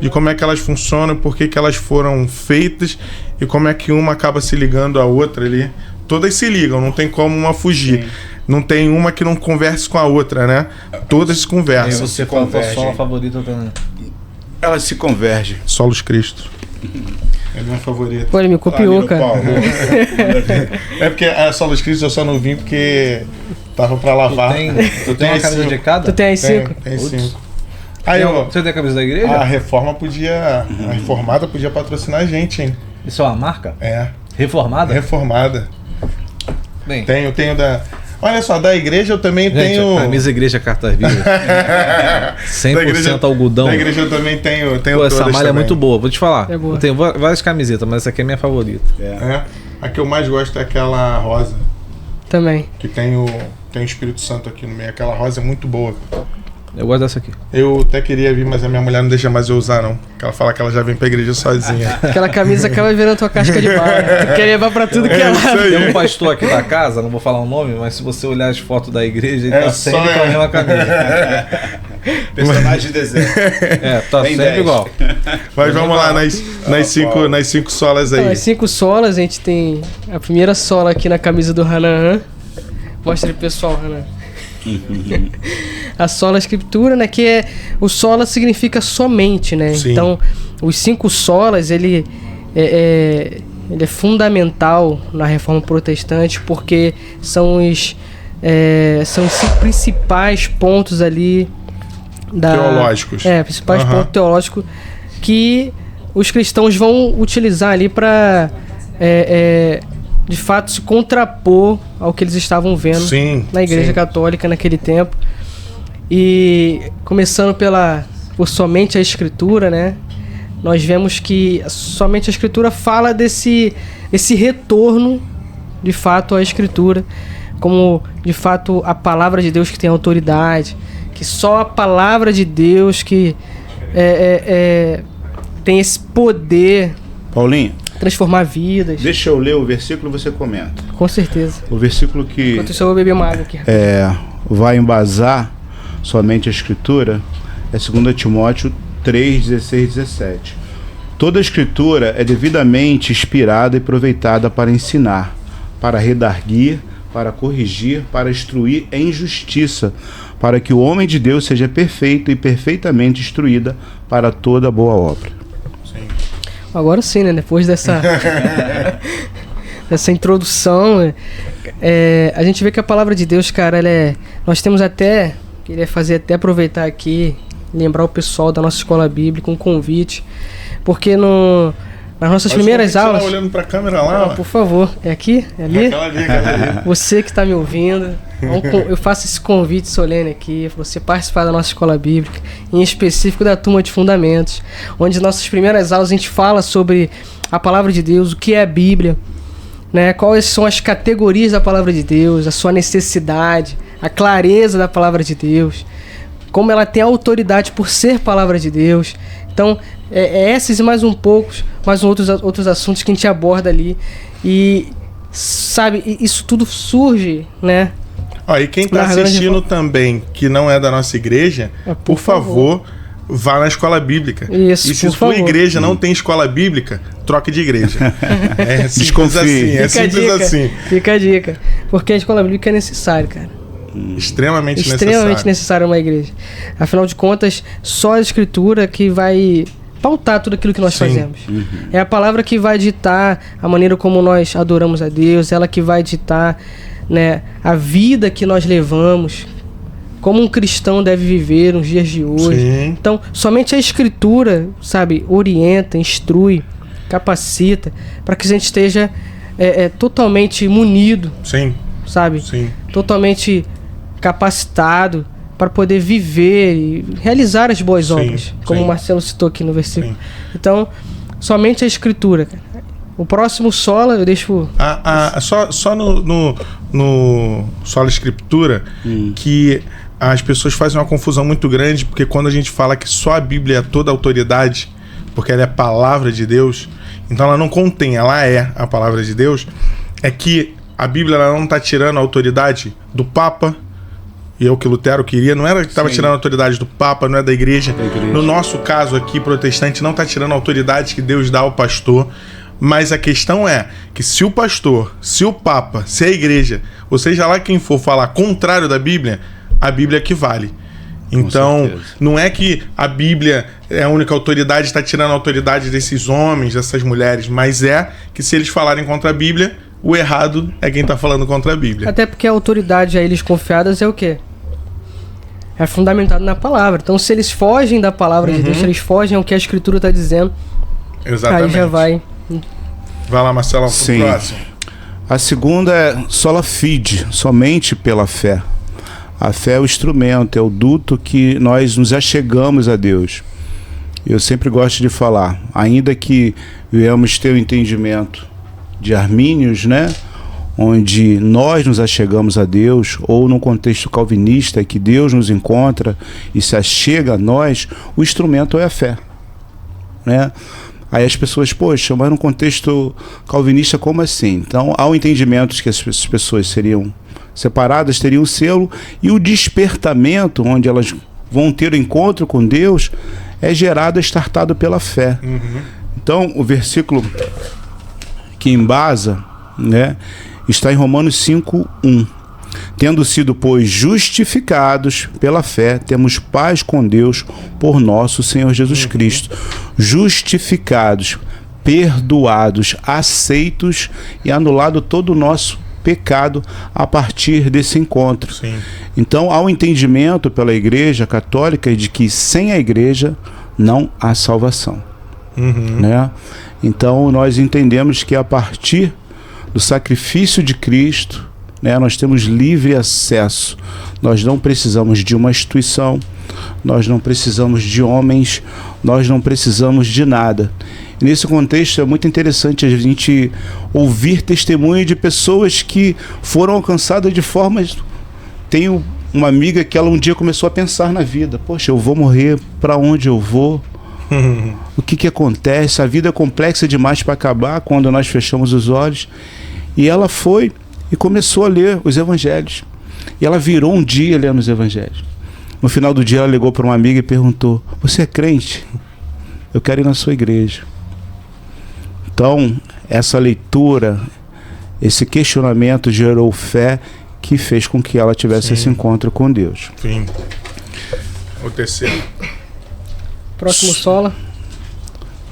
de como é que elas funcionam, por que elas foram feitas e como é que uma acaba se ligando à outra ali. Todas se ligam, não tem como uma fugir. Sim. Não tem uma que não converse com a outra, né? Todas se conversam. E você fala a tua sola favorita também. Elas se convergem. Solos Cristo. É a minha favorita. Pô, ele me copiou, cara. É porque a Solos Cristo eu só não vim porque tava pra lavar. Tu tem uma camisa de cada? Tu tem as 5? Tem 5. Aí, você tem a camisa da igreja? A Reforma podia... A Reformada podia patrocinar a gente, hein? Isso é uma marca? É. Reformada? Reformada. Bem. Tenho da... Olha só, da igreja eu também tenho... Camisa Igreja Cartas Vivas. 100% algodão. Da igreja eu também tenho essa malha é muito boa, vou te falar. É boa. Eu tenho várias camisetas, mas essa aqui é minha favorita. A que eu mais gosto é aquela rosa. Também. Que tem o Espírito Santo aqui no meio. Aquela rosa é muito boa. Eu gosto dessa aqui. Eu até queria vir, mas a minha mulher não deixa mais eu usar, não. Porque ela fala que ela já vem pra igreja sozinha. Aquela camisa acaba virando tua casca de bala. Tu quer levar pra tudo que é lado. Tem um pastor aqui da casa, não vou falar o nome, mas se você olhar as fotos da igreja, ele tá sempre com a mesma camisa. Personagem de desenho. Tá sempre 10. igual. Mas vamos lá, nas 5 solas aí. Então, as 5 solas, a gente tem a primeira sola aqui na camisa do Hanan. Mostra aí, pessoal, Hanan. A sola escritura, né? Que o sola significa somente, né? Sim. Então, os 5 solas, ele é fundamental na Reforma Protestante porque são os 5 principais pontos ali teológicos. Principais pontos teológicos que os cristãos vão utilizar ali para de fato se contrapor ao que eles estavam vendo Sim, na Igreja sim. Católica naquele tempo. E começando por somente a Escritura, né? Nós vemos que somente a Escritura fala esse retorno, de fato, à Escritura, como, de fato, a palavra de Deus que tem autoridade, que só a palavra de Deus que tem esse poder Paulinho, transformar vidas. deixa eu ler o versículo e você comenta. Com certeza. O versículo que Enquanto isso eu vou beber uma água aqui. vai embasar somente a Escritura é 2 Timóteo 3, 16, 17. Toda a Escritura é devidamente inspirada e aproveitada para ensinar, para redarguir, para corrigir, para instruir em justiça, para que o homem de Deus seja perfeito e perfeitamente instruída para toda boa obra. Agora sim, né? Depois dessa introdução, a gente vê que a palavra de Deus, cara, nós temos até, queria fazer até aproveitar aqui, lembrar o pessoal da nossa escola bíblica um convite, porque nas nossas primeiras aulas... Lá olhando pra câmera lá, por favor, é aqui? É ali? aquela ali. Você que está me ouvindo, eu faço esse convite solene aqui para você participar da nossa escola bíblica, em específico da turma de fundamentos, onde nas nossas primeiras aulas a gente fala sobre a palavra de Deus, o que é a Bíblia, né? Quais são as categorias da palavra de Deus, a sua necessidade, a clareza da palavra de Deus, como ela tem autoridade por ser palavra de Deus. Então, esses e mais outros assuntos que a gente aborda ali. E, sabe, isso tudo surge, né? Ó, e quem tá assistindo também, que não é da nossa igreja, por favor, vá na escola bíblica. Isso, e se sua igreja não tem escola bíblica, troque de igreja. É simples assim. É simples assim. Fica a dica. Porque a escola bíblica é necessária, cara. Extremamente necessária uma igreja. Afinal de contas, só a Escritura que vai pautar tudo aquilo que nós fazemos. É a palavra que vai ditar a maneira como nós adoramos a Deus, ela que vai ditar, né, a vida que nós levamos, como um cristão deve viver nos dias de hoje. Sim. Então, somente a Escritura, sabe, orienta, instrui, capacita, para que a gente esteja totalmente munido, Sim. sabe? Sim. Totalmente capacitado para poder viver e realizar as boas obras, como o Marcelo citou aqui no versículo. Sim. Então, somente a Escritura, cara. O próximo sola eu deixo... Só no sola Escritura, que as pessoas fazem uma confusão muito grande, porque quando a gente fala que só a Bíblia é toda a autoridade, porque ela é a palavra de Deus, então ela não contém, ela é a palavra de Deus, é que a Bíblia ela não está tirando a autoridade do Papa, e é o que Lutero queria, não era que estava tirando a autoridade do Papa, não é da igreja. No nosso caso aqui, protestante, não está tirando a autoridade que Deus dá ao pastor, mas a questão é que se o pastor, se o Papa, se a igreja, ou seja lá quem for falar contrário da Bíblia, a Bíblia é que vale. Então, não é que a Bíblia é a única autoridade, está tirando a autoridade desses homens, dessas mulheres, mas é que se eles falarem contra a Bíblia, o errado é quem está falando contra a Bíblia. Até porque a autoridade a eles confiadas é o quê? É fundamentado na palavra. Então, se eles fogem da palavra de Deus, se eles fogem ao que a Escritura está dizendo, exatamente, aí já vai. Vai lá, Marcelo, pro próximo. A segunda é sola fide, somente pela fé. A fé é o instrumento, é o duto que nós nos achegamos a Deus. Eu sempre gosto de falar, ainda que venhamos ter o entendimento de Armínios, né? Onde nós nos achegamos a Deus, ou no contexto calvinista, que Deus nos encontra e se achega a nós, o instrumento é a fé, né? Aí as pessoas, poxa, mas no contexto calvinista, como assim? Então, há o entendimento de que as pessoas seriam separadas, teriam o selo, e o despertamento, onde elas vão ter o encontro com Deus, é gerado, estartado pela fé. Então, o versículo que embasa, né, está em Romanos 5:1. Tendo sido, pois, justificados pela fé, temos paz com Deus por nosso Senhor Jesus Cristo. Justificados, perdoados, aceitos e anulado todo o nosso pecado a partir desse encontro. Sim. Então, há um entendimento pela Igreja Católica de que sem a Igreja não há salvação. Né? Então, nós entendemos que a partir do sacrifício de Cristo, né? Nós temos livre acesso. Nós não precisamos de uma instituição, nós não precisamos de homens, nós não precisamos de nada. E nesse contexto é muito interessante a gente ouvir testemunho de pessoas que foram alcançadas de formas... Tenho uma amiga que ela um dia começou a pensar na vida. Poxa, eu vou morrer, para onde eu vou? O que acontece? A vida é complexa demais para acabar quando nós fechamos os olhos. E ela foi e começou a ler os evangelhos. E ela virou um dia lendo os evangelhos. No final do dia ela ligou para uma amiga e perguntou: você é crente? Eu quero ir na sua igreja. Então, essa leitura, esse questionamento gerou fé que fez com que ela tivesse esse encontro com Deus. Sim. O terceiro. Próximo sola.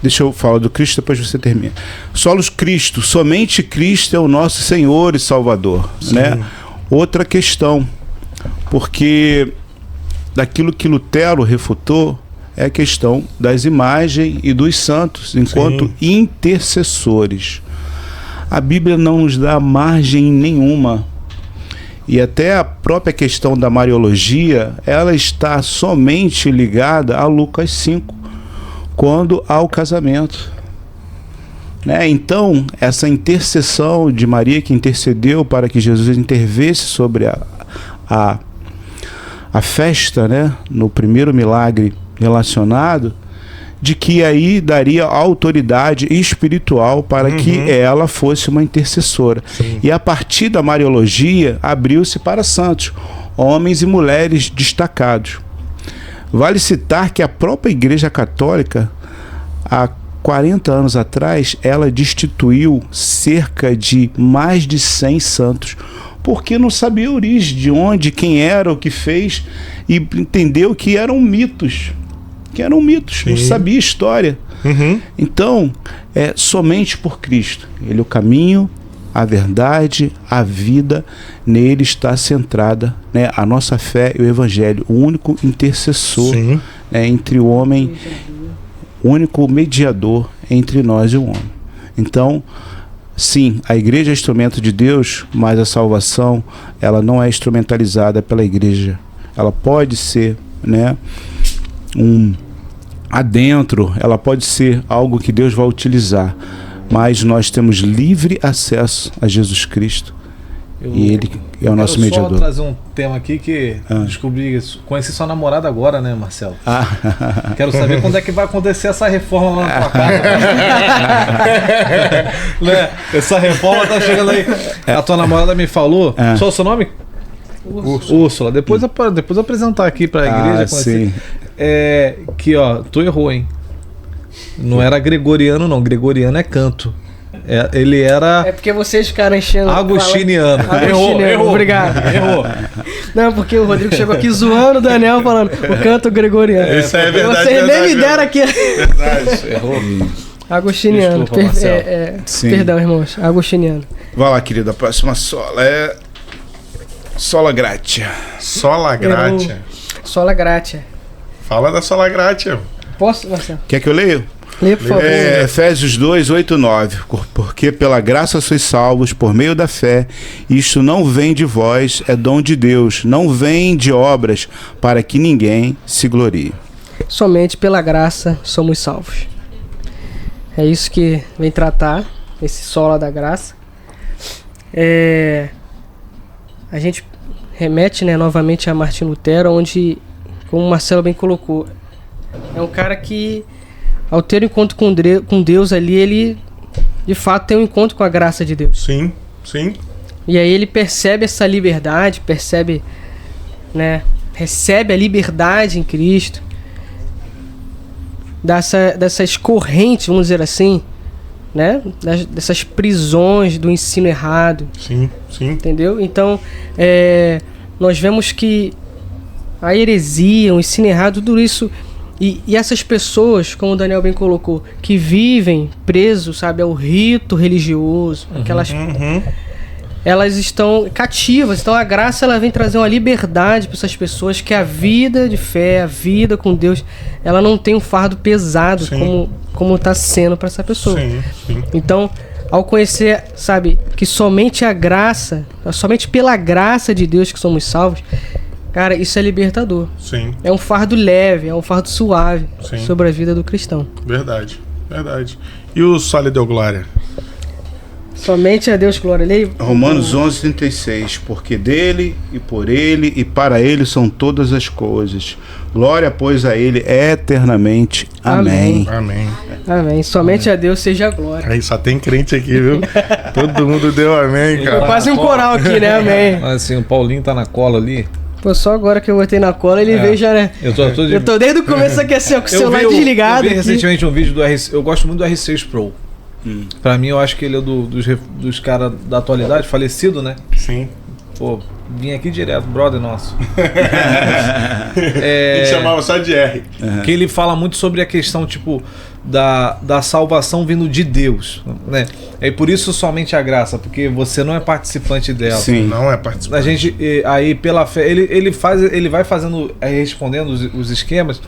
Deixa eu falar do Cristo, depois você termina. Solos Cristo, somente Cristo é o nosso Senhor e Salvador, né? Outra questão, porque daquilo que Lutero refutou é a questão das imagens e dos santos enquanto intercessores. A Bíblia não nos dá margem nenhuma. E até a própria questão da Mariologia, ela está somente ligada a Lucas 5, quando há o casamento. Né? Então, essa intercessão de Maria, que intercedeu para que Jesus intervesse sobre a festa, né? No primeiro milagre relacionado, de que aí daria autoridade espiritual para que ela fosse uma intercessora. E a partir da Mariologia, abriu-se para santos, homens e mulheres destacados. Vale citar que a própria Igreja Católica, há 40 anos atrás, ela destituiu cerca de mais de 100 santos, porque não sabia a origem, de onde, quem era, o que fez, e entendeu que eram mitos. Não sabia história. Então, é somente por Cristo. Ele é o caminho, a verdade, a vida, nele está centrada, né, a nossa fé e o Evangelho, o único intercessor, né, entre o homem, o único mediador entre nós e o homem. Então, sim, a igreja é instrumento de Deus, mas a salvação, ela não é instrumentalizada pela igreja. Ela pode ser, né, adentro, ela pode ser algo que Deus vai utilizar, mas nós temos livre acesso a Jesus Cristo. E Ele é o nosso mediador. Eu só trazer um tema aqui que descobri isso. Conheci sua namorada agora, né, Marcelo? Quero saber quando é que vai acontecer essa reforma lá na tua casa. Né? Essa reforma tá chegando aí. A tua namorada me falou. Só o seu nome? Úrsula. Depois apresentar aqui pra igreja. Sim. Que ó, tu errou, hein? Não era gregoriano, não. Gregoriano é canto. Ele era... É porque vocês ficaram enchendo... Agostiniano. Errou. Obrigado. Errou. Não, porque o Rodrigo chegou aqui zoando o Daniel, falando o canto gregoriano. Isso é verdade. Vocês nem me deram aqui. Verdade. Errou. Agostiniano. Perdão, irmãos. Agostiniano. Vai lá, querida. A próxima sola é... Sola Gratia. Sola Gratia. Sola Gratia. Fala da Sola Gratia. Posso, Marcelo? Quer que eu leia? Lê, por favor. Efésios 2, 8 e 9. Porque pela graça sois salvos por meio da fé. Isto não vem de vós, é dom de Deus. Não vem de obras, para que ninguém se glorie. Somente pela graça somos salvos. É isso que vem tratar esse sola da graça. A gente remete, né, novamente a Martim Lutero, onde, como o Marcelo bem colocou, é um cara que, ao ter um encontro com Deus ali, ele de fato tem um encontro com a graça de Deus. Sim. E aí ele percebe essa liberdade, né, recebe a liberdade em Cristo, dessas correntes, vamos dizer assim, né, dessas prisões do ensino errado. Sim. Entendeu? Então, nós vemos que a heresia, o ensino errado, tudo isso, e essas pessoas, como o Daniel bem colocou, que vivem presos, sabe, ao rito religioso, elas estão cativas. Então a graça, ela vem trazer uma liberdade para essas pessoas, que a vida de fé, a vida com Deus, ela não tem um fardo pesado como está sendo para essa pessoa. Sim. Então ao conhecer, sabe, que somente a graça, somente pela graça de Deus que somos salvos, cara, isso é libertador. Sim. É um fardo leve, é um fardo suave Sim. sobre a vida do cristão. Verdade. E o só lhe deu glória? Somente a Deus glória. Romanos 11:36, porque dele e por ele e para ele são todas as coisas. Glória, pois, a ele eternamente. Amém. Amém. Somente a Deus seja a glória. Aí só tem crente aqui, viu? Todo mundo deu amém, cara. Quase um coral aqui, né? Amém. Mas assim, o Paulinho tá na cola ali. Pô, só agora que eu botei na cola, ele veio já, né? Eu tô desde o começo aqui assim, ó, com o celular desligado. Eu vi recentemente um vídeo do RC. Eu gosto muito do R6 Pro. Pra mim, eu acho que ele é dos caras da atualidade, falecido, né? Sim. Pô, vim aqui direto, brother nosso. A gente chamava só de R. Que ele fala muito sobre a questão, tipo, da salvação vindo de Deus, né? É por isso somente a graça, porque você não é participante dela. Sim. Não é participante. A gente, aí pela fé, ele vai fazendo, respondendo os esquemas,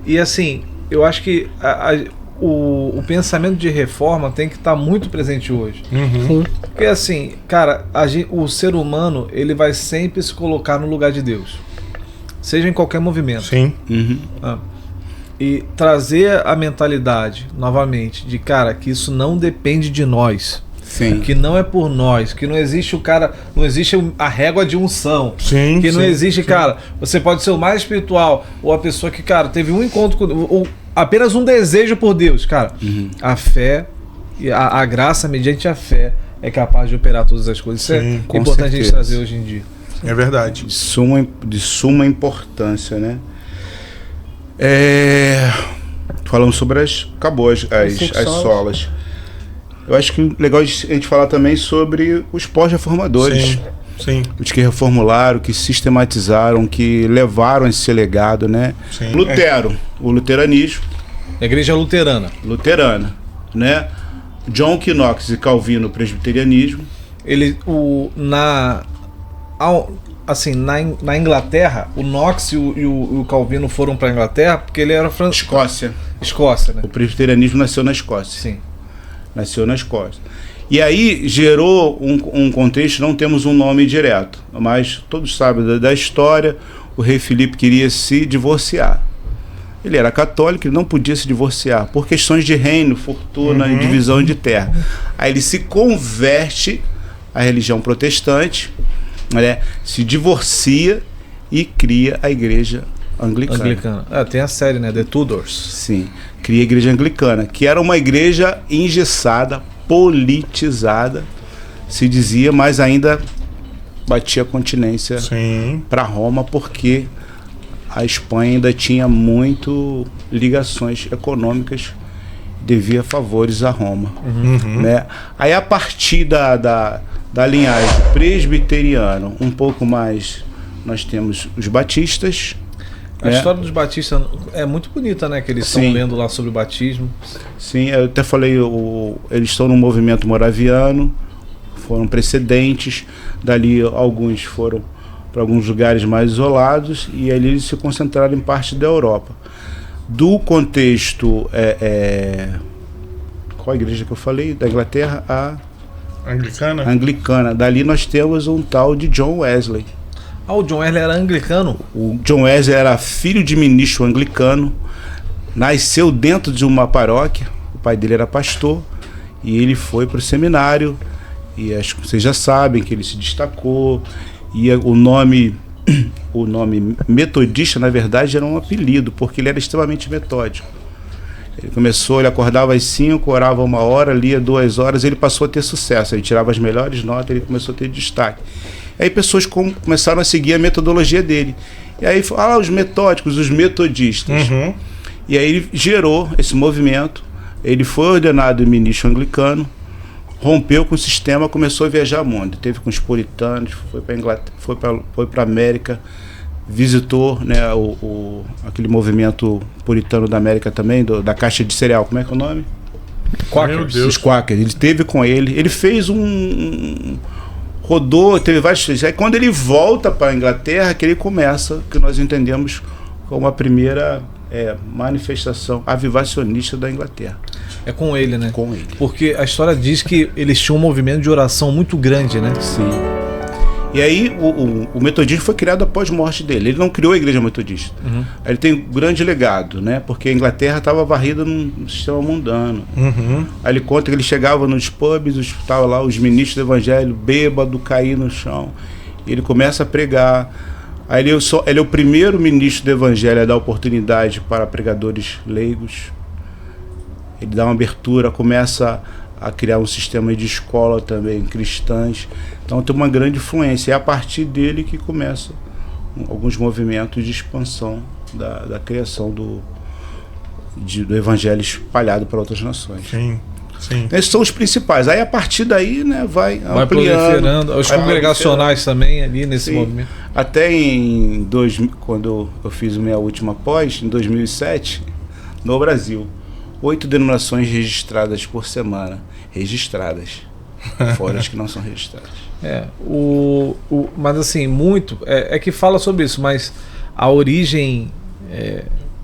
e assim, eu acho que o pensamento de reforma tem que estar muito presente hoje. Uhum. Porque assim, cara, o ser humano, ele vai sempre se colocar no lugar de Deus, seja em qualquer movimento. Sim. E trazer a mentalidade, novamente, de cara, que isso não depende de nós. Sim. Que não é por nós, que não existe não existe a régua de unção. Sim. Que não existe, sim. cara, você pode ser o mais espiritual, ou a pessoa que, cara, teve um encontro ou apenas um desejo por Deus, cara. A fé, a graça mediante a fé é capaz de operar todas as coisas. Isso Sim, é importante a gente trazer hoje em dia. É verdade. De suma importância, né? Falamos sobre acabou as solas. Eu acho que é legal a gente falar também sobre os pós-reformadores. Sim. Os que reformularam, que sistematizaram, que levaram esse legado, né? Sim. Lutero, o luteranismo. A igreja luterana, né? John Knox e Calvino, o presbiterianismo. Na Inglaterra, o Knox e o Calvino foram para a Inglaterra porque ele era Escócia, né? O presbiterianismo nasceu na Escócia. Sim. Nasceu na Escócia. E aí gerou um contexto, não temos um nome direto, mas todos sabem da história. O rei Filipe queria se divorciar. Ele era católico, ele não podia se divorciar por questões de reino, fortuna e divisão de terra. Aí ele se converte à religião protestante, né, se divorcia e cria a igreja anglicana. Tem a série, né? The Tudors. Sim, cria a igreja anglicana, que era uma igreja engessada, politizada, se dizia, mas ainda batia continência para Roma, porque a Espanha ainda tinha muito ligações econômicas, devia favores a Roma. Né? Aí a partir da linhagem presbiteriana, um pouco mais, nós temos os batistas. A história dos batistas é muito bonita, né? Que eles estão lendo lá sobre o batismo. Sim, eu até falei, eles estão no movimento moraviano, foram precedentes, dali alguns foram para alguns lugares mais isolados e ali eles se concentraram em parte da Europa. Do contexto, qual a igreja que eu falei? Da Inglaterra, a Anglicana. Dali nós temos um tal de John Wesley. O John Wesley era anglicano? O John Wesley era filho de ministro anglicano, nasceu dentro de uma paróquia, o pai dele era pastor, e ele foi para o seminário, e acho que vocês já sabem que ele se destacou, e o nome metodista, na verdade, era um apelido, porque ele era extremamente metódico. Ele acordava às 5, orava 1 hora, lia 2 horas, ele passou a ter sucesso, ele tirava as melhores notas, ele começou a ter destaque. Aí pessoas começaram a seguir a metodologia dele. E aí, os metódicos, os metodistas. E aí ele gerou esse movimento, ele foi ordenado ministro anglicano, rompeu com o sistema, começou a viajar o mundo. Teve com os puritanos, foi para Inglaterra, foi para América, visitou, né, aquele movimento puritano da América também, da caixa de cereal, como é que é o nome? Quakers. Os Quakers. Ele esteve com ele fez rodou, teve vários coisas. Aí quando ele volta para a Inglaterra, que ele começa, que nós entendemos como a primeira manifestação avivacionista da Inglaterra. É com ele, né? Com ele. Porque a história diz que eles tinham um movimento de oração muito grande, né? Sim. E aí o metodismo foi criado após a morte dele. Ele não criou a igreja metodista. Uhum. Ele tem um grande legado, né? Porque a Inglaterra estava varrida num sistema mundano. Uhum. Aí ele conta que ele chegava nos pubs, estavam lá os ministros do evangelho, bêbado, caído no chão. E ele começa a pregar. Aí ele é o primeiro ministro do evangelho a dar oportunidade para pregadores leigos. Ele dá uma abertura, começa a criar um sistema de escola também, cristãs. Então tem uma grande influência. É a partir dele que começam alguns movimentos de expansão da criação do evangelho espalhado para outras nações. Sim, sim. Esses são os principais. Aí a partir daí, né, vai ampliando. Proliferando. Os congregacionais também ali nesse movimento. Até quando eu fiz minha última pós, em 2007, no Brasil, 8 denominações registradas por semana. Registradas. Fora as que não são registradas. Mas assim, muito... É que fala sobre isso, mas a origem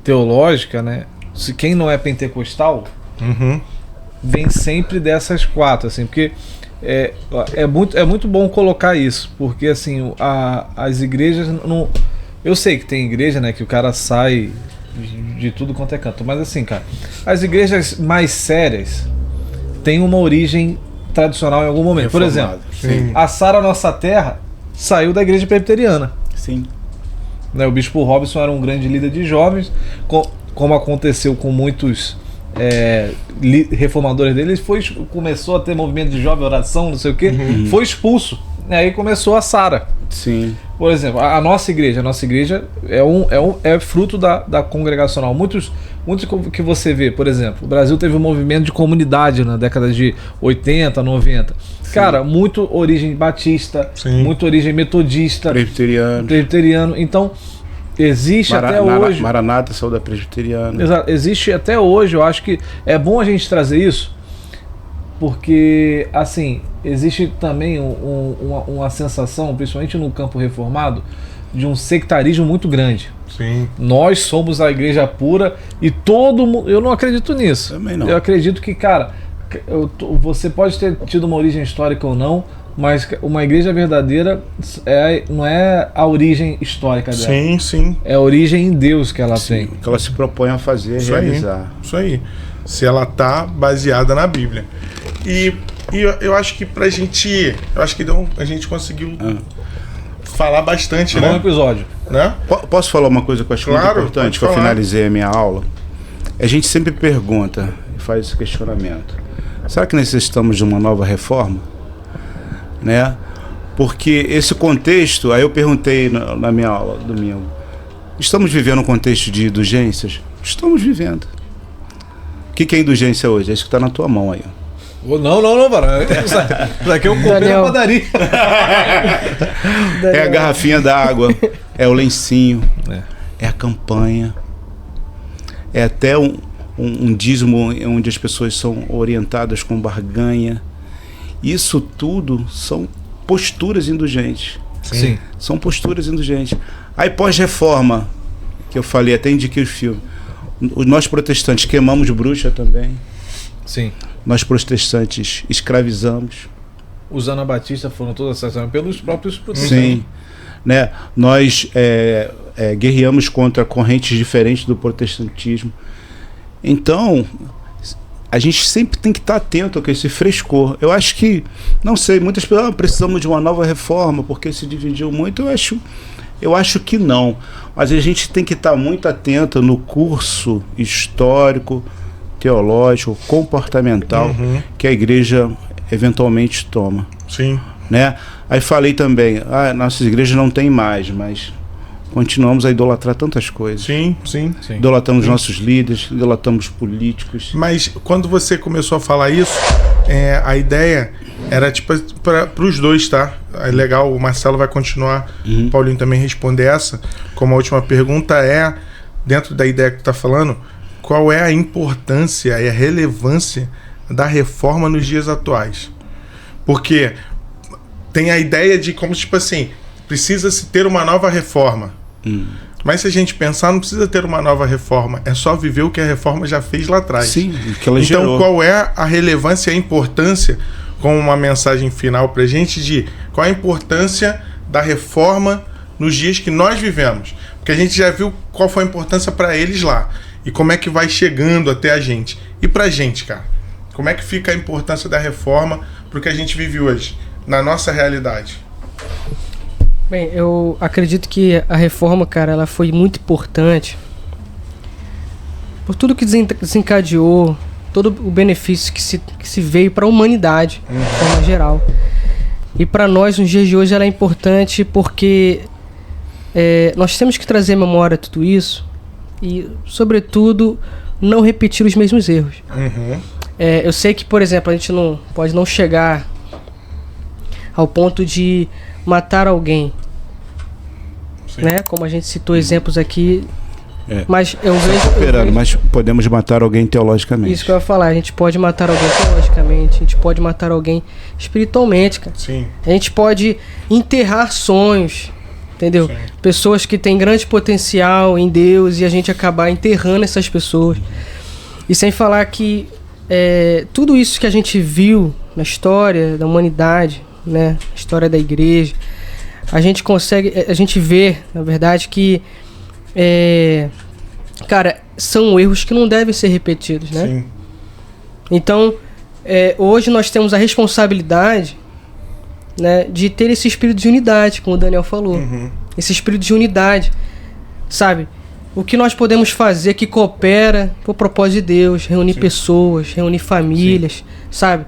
teológica, né? Se quem não é pentecostal, Uhum. vem sempre dessas 4, assim, porque é muito bom colocar isso, porque assim, as igrejas não... Eu sei que tem igreja, né, que o cara sai de tudo quanto é canto, mas assim, cara, as igrejas mais sérias têm uma origem tradicional em algum momento. Por exemplo, a Sara Nossa Terra saiu da igreja presbiteriana. Sim. Né, o bispo Robson era um grande líder de jovens, como aconteceu com muitos reformadores dele, começou a ter movimento de jovem, oração, não sei o que, foi expulso. Aí começou a Sara. Sim. Por exemplo, a nossa igreja é fruto da congregacional. Muitos que você vê, por exemplo, o Brasil teve um movimento de comunidade na década de 80, 90. Sim. Cara, muito origem batista, muito origem metodista, presbiteriano. Então, existe até hoje... Maranata, saiu da presbiteriana. Exato, existe até hoje. Eu acho que é bom a gente trazer isso, porque, assim, existe também uma sensação, principalmente no campo reformado, de um sectarismo muito grande. Sim. Nós somos a igreja pura e todo mundo... Eu não acredito nisso. Também não. Eu acredito que, cara, você pode ter tido uma origem histórica ou não, mas uma igreja verdadeira não é a origem histórica dela. Sim, sim. É a origem em Deus que ela tem. Que ela se propõe a fazer, Isso realizar. Isso aí. Se ela tá baseada na Bíblia. E eu acho que pra gente... Eu acho que a gente conseguiu falar bastante, né? Bom episódio. Né? Posso falar uma coisa que eu acho muito importante, que eu finalizei a minha aula? A gente sempre pergunta e faz esse questionamento. Será que necessitamos de uma nova reforma? Né? Porque esse contexto, aí eu perguntei na minha aula domingo, estamos vivendo um contexto de indulgências? Estamos vivendo. O que é indulgência hoje? É isso que está na tua mão aí. Não, varão. Isso aqui eu comprei na padaria. É a garrafinha d'água, é o lencinho, é a campanha, é até um dízimo onde as pessoas são orientadas com barganha. Isso tudo são posturas indulgentes. Sim. São posturas indulgentes. Aí pós-reforma, que eu falei, até indiquei o filme, nós protestantes queimamos bruxa também. Sim. Nós protestantes escravizamos. Os anabatistas foram todos assassinados pelos próprios protestantes. Sim. Né? Nós guerreamos contra correntes diferentes do protestantismo. Então, a gente sempre tem que estar atento com esse frescor. Eu acho que, não sei, muitas pessoas precisamos de uma nova reforma porque se dividiu muito. Eu acho que não. Mas a gente tem que estar muito atento no curso histórico, teológico, comportamental que a igreja eventualmente toma. Sim. Né? Aí falei também, nossas igrejas não tem mais, mas continuamos a idolatrar tantas coisas. Sim. Idolatramos nossos líderes, idolatramos políticos. Mas quando você começou a falar isso, a ideia era tipo para os dois, tá? É legal, o Marcelo vai continuar, o Paulinho também responder essa. Como a última pergunta dentro da ideia que tu tá falando, qual é a importância e a relevância da reforma nos dias atuais? Porque tem a ideia de como, tipo assim, precisa-se ter uma nova reforma. Mas se a gente pensar, não precisa ter uma nova reforma. É só viver o que a reforma já fez lá atrás. Sim, o que ela então, gerou. qual é a relevância e a importância, com uma mensagem final pra gente, de qual a importância da reforma nos dias que nós vivemos? Porque a gente já viu qual foi a importância para eles lá. E como é que vai chegando até a gente. E pra gente, cara? Como é que fica a importância da reforma pro que a gente vive hoje, na nossa realidade? Bem, eu acredito que a reforma, cara, ela foi muito importante por tudo que desencadeou, todo o benefício que se veio para a humanidade, de forma geral. E para nós, nos dias de hoje, ela é importante porque nós temos que trazer à memória tudo isso e, sobretudo, não repetir os mesmos erros. Eu sei que, por exemplo, a gente não pode não chegar ao ponto de matar alguém, né? Como a gente citou exemplos aqui, mas eu vejo... Mas podemos matar alguém teologicamente. Isso que eu ia falar, a gente pode matar alguém teologicamente, a gente pode matar alguém espiritualmente, cara. Sim. A gente pode enterrar sonhos, entendeu? Sim. Pessoas que têm grande potencial em Deus e a gente acabar enterrando essas pessoas. E sem falar que tudo isso que a gente viu na história da humanidade, né, história da igreja, a gente vê, na verdade, que cara, são erros que não devem ser repetidos, né? Sim. Então, hoje nós temos a responsabilidade, né, de ter esse espírito de unidade, como o Daniel falou. Esse espírito de unidade, sabe? O que nós podemos fazer que coopera pro propósito de Deus, reunir pessoas, reunir famílias, sabe?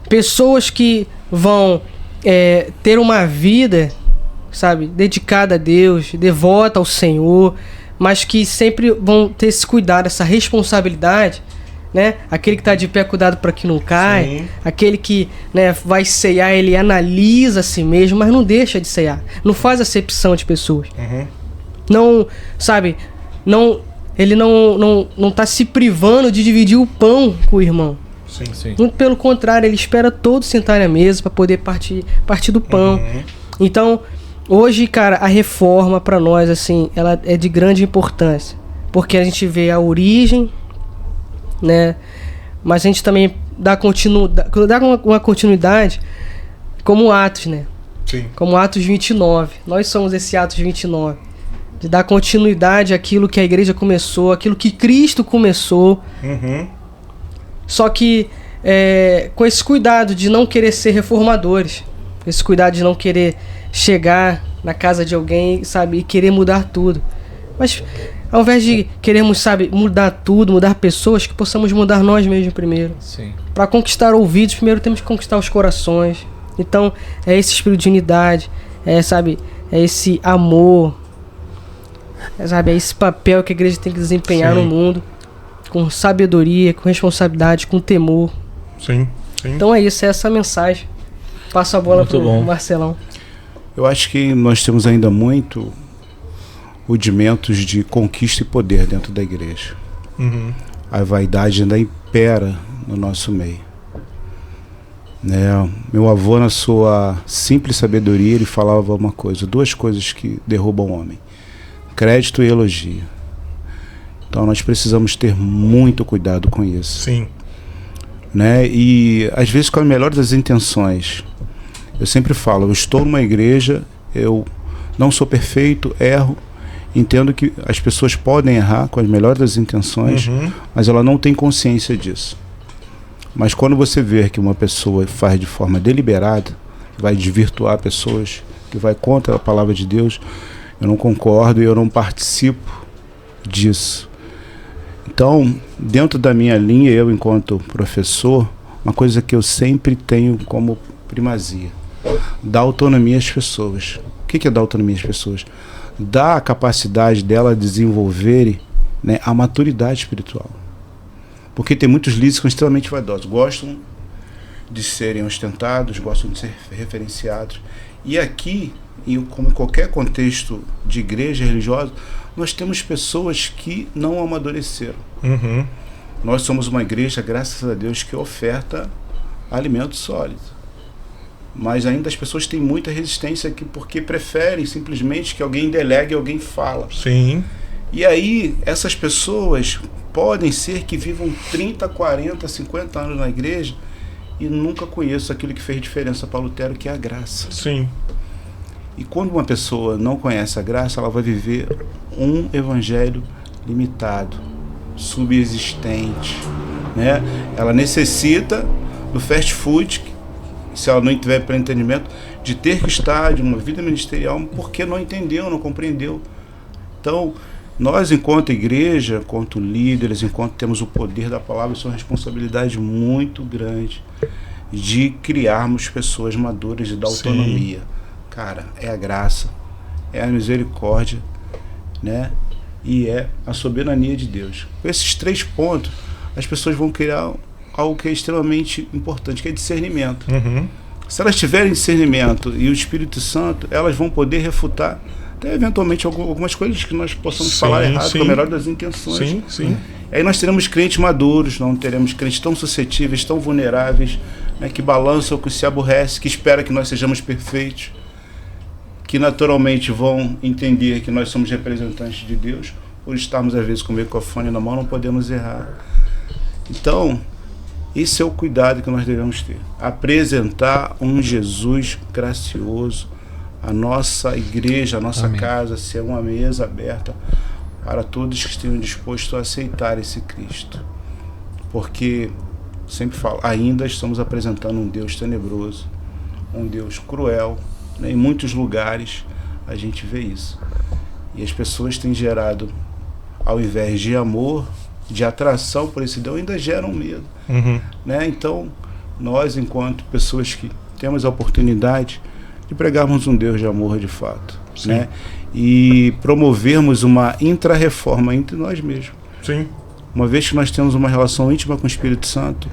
Pessoas que vão ter uma vida, sabe, dedicada a Deus, devota ao Senhor, mas que sempre vão ter esse cuidado, essa responsabilidade, né? Aquele que está de pé, cuidado para que não cai. Sim. Aquele que, né, vai ceiar, ele analisa a si mesmo, mas não deixa de ceiar. Não faz acepção de pessoas. Não, sabe, ele não tá se privando de dividir o pão com o irmão. Sim. Muito pelo contrário, ele espera todos sentarem à mesa para poder partir do pão. Então, hoje, cara, a reforma para nós, assim, ela é de grande importância, porque a gente vê a origem, né? Mas a gente também dá uma continuidade como Atos, né? Sim. Como Atos 29. Nós somos esse Atos 29. De dar continuidade àquilo que a igreja começou, aquilo que Cristo começou. Só que com esse cuidado de não querer ser reformadores, esse cuidado de não querer chegar na casa de alguém, sabe, e querer mudar tudo. Mas ao invés de querermos, sabe, mudar tudo, mudar pessoas, que possamos mudar nós mesmos primeiro. Para conquistar ouvidos, primeiro temos que conquistar os corações. Então é esse espírito de unidade, sabe, é esse amor, sabe, é esse papel que a igreja tem que desempenhar no mundo, com sabedoria, com responsabilidade, com temor. Sim. Então é isso, é essa a mensagem. Passo a bola para o Marcelão. Eu acho que nós temos ainda muito rudimentos de conquista e poder dentro da igreja. A vaidade ainda impera no nosso meio. Meu avô, na sua simples sabedoria, ele falava uma coisa, duas coisas que derrubam o homem: crédito e elogio. Então nós precisamos ter muito cuidado com isso. Sim. Né? E às vezes com a melhor das intenções. Eu sempre falo, eu estou numa igreja, eu não sou perfeito, erro, entendo que as pessoas podem errar com as melhores das intenções, mas ela não tem consciência disso. Mas quando você vê que uma pessoa faz de forma deliberada, que vai desvirtuar pessoas, que vai contra a palavra de Deus, eu não concordo e eu não participo disso. Então, dentro da minha linha, eu enquanto professor, uma coisa que eu sempre tenho como primazia: dar autonomia às pessoas. O que é dar autonomia às pessoas? Dar a capacidade dela desenvolverem, né, a maturidade espiritual. Porque tem muitos líderes que são extremamente vaidosos, gostam de serem ostentados, gostam de ser referenciados. E aqui, como em qualquer contexto de igreja religiosa, nós temos pessoas que não amadureceram. Nós somos uma igreja, graças a Deus, que oferta alimento sólido. Mas ainda as pessoas têm muita resistência aqui porque preferem simplesmente que alguém delegue e alguém fala. Sim. E aí, essas pessoas podem ser que vivam 30, 40, 50 anos na igreja e nunca conheçam aquilo que fez diferença para Lutero, que é a graça. Sim. E quando uma pessoa não conhece a graça, ela vai viver um evangelho limitado, subsistente, né? Ela necessita do fast food, se ela não tiver pretendimento, de ter que estar de uma vida ministerial, porque não entendeu, não compreendeu. Então, nós, enquanto igreja, enquanto líderes, enquanto temos o poder da palavra, isso é uma responsabilidade muito grande de criarmos pessoas maduras e dar autonomia. Cara, é a graça, é a misericórdia, né? E é a soberania de Deus. Com esses 3 pontos, as pessoas vão criar algo que é extremamente importante, que é discernimento. Se elas tiverem discernimento e o Espírito Santo, elas vão poder refutar até eventualmente algumas coisas que nós possamos falar errado, com a melhor das intenções. Sim. Aí nós teremos crentes maduros, não teremos crentes tão suscetíveis, tão vulneráveis, né, que balançam, que se aborrecem, que esperam que nós sejamos perfeitos, que naturalmente vão entender que nós somos representantes de Deus, por estarmos às vezes com o microfone na mão, não podemos errar. Então, esse é o cuidado que nós devemos ter. Apresentar um Jesus gracioso, a nossa igreja, a nossa Amém. casa, ser uma mesa aberta para todos que estejam dispostos a aceitar esse Cristo. Porque, sempre falo, ainda estamos apresentando um Deus tenebroso, um Deus cruel, né? Em muitos lugares a gente vê isso. E as pessoas têm gerado, ao invés de amor, de atração por esse Deus, ainda geram medo. Né? Então, nós, enquanto pessoas que temos a oportunidade de pregarmos um Deus de amor de fato, né? E promovermos uma intra-reforma entre nós mesmos. Sim. Uma vez que nós temos uma relação íntima com o Espírito Santo,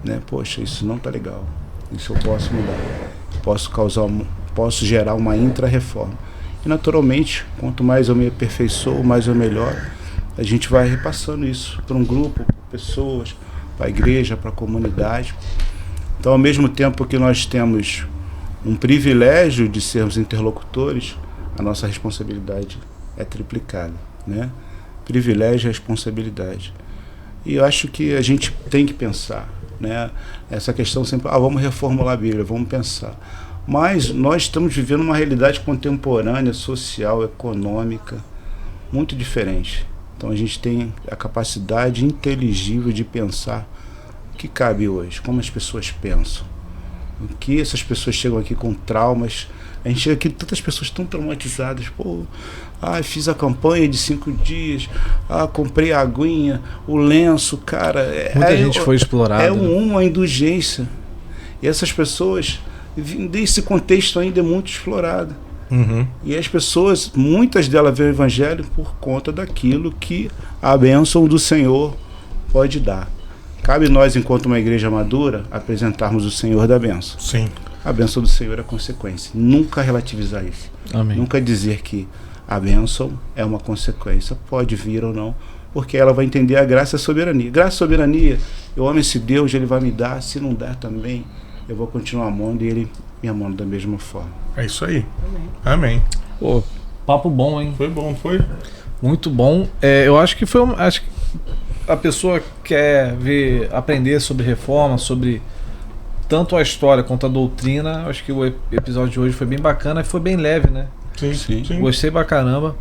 né? Poxa, isso não está legal. Isso eu posso mudar. Posso gerar uma intra-reforma. E naturalmente, quanto mais eu me aperfeiçoo, mais eu melhoro. A gente vai repassando isso para um grupo, para pessoas, para a igreja, para a comunidade. Então, ao mesmo tempo que nós temos um privilégio de sermos interlocutores, a nossa responsabilidade é triplicada, né? Privilégio e responsabilidade. E eu acho que a gente tem que pensar, né? Essa questão sempre, vamos reformular a Bíblia, vamos pensar. Mas nós estamos vivendo uma realidade contemporânea, social, econômica, muito diferente. Então a gente tem a capacidade inteligível de pensar o que cabe hoje, como as pessoas pensam. O que essas pessoas chegam aqui com traumas. A gente chega aqui, tantas pessoas tão traumatizadas. Pô, fiz a campanha de 5 dias. Comprei a aguinha, o lenço, cara. Muita gente foi explorada. É uma indulgência. E essas pessoas, desse contexto ainda é muito explorado. E as pessoas, muitas delas veem o evangelho por conta daquilo que a bênção do Senhor pode dar. Cabe nós, enquanto uma igreja madura, apresentarmos o Senhor da bênção. Sim. A bênção do Senhor é consequência. Nunca relativizar isso. Amém. Nunca dizer que a bênção é uma consequência. Pode vir ou não, porque ela vai entender a graça e a soberania. Graça e soberania, eu amo esse Deus, Ele vai me dar. Se não der também, eu vou continuar amando e Ele me amando da mesma forma. É isso aí. Amém. Pô, papo bom, hein? Foi bom, foi? Muito bom. Eu acho que foi acho que a pessoa quer aprender sobre reforma, sobre tanto a história quanto a doutrina. Acho que o episódio de hoje foi bem bacana e foi bem leve, né? Sim. Gostei pra caramba.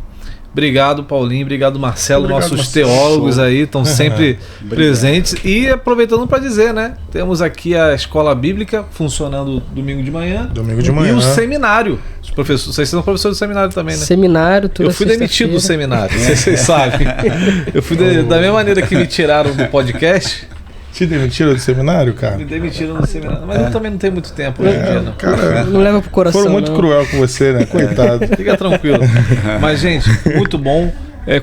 Obrigado, Paulinho. Obrigado, Marcelo. Obrigado, nossos Marcelo. teólogos Show. aí estão sempre presentes. E aproveitando para dizer, né? Temos aqui a escola bíblica funcionando domingo de manhã. Domingo de manhã. E o seminário. Os professores, vocês são professores do seminário também, né? Seminário, tudo. Eu fui demitido do seminário, vocês sabem. Eu fui da mesma maneira que me tiraram do podcast. Te demitiram do seminário, cara? Me demitiram do seminário. Mas eu também não tenho muito tempo hoje em dia, não. Cara, Não leva pro coração. foram muito não. cruel com você, né? Coitado. Fica tranquilo. Mas, gente, muito bom.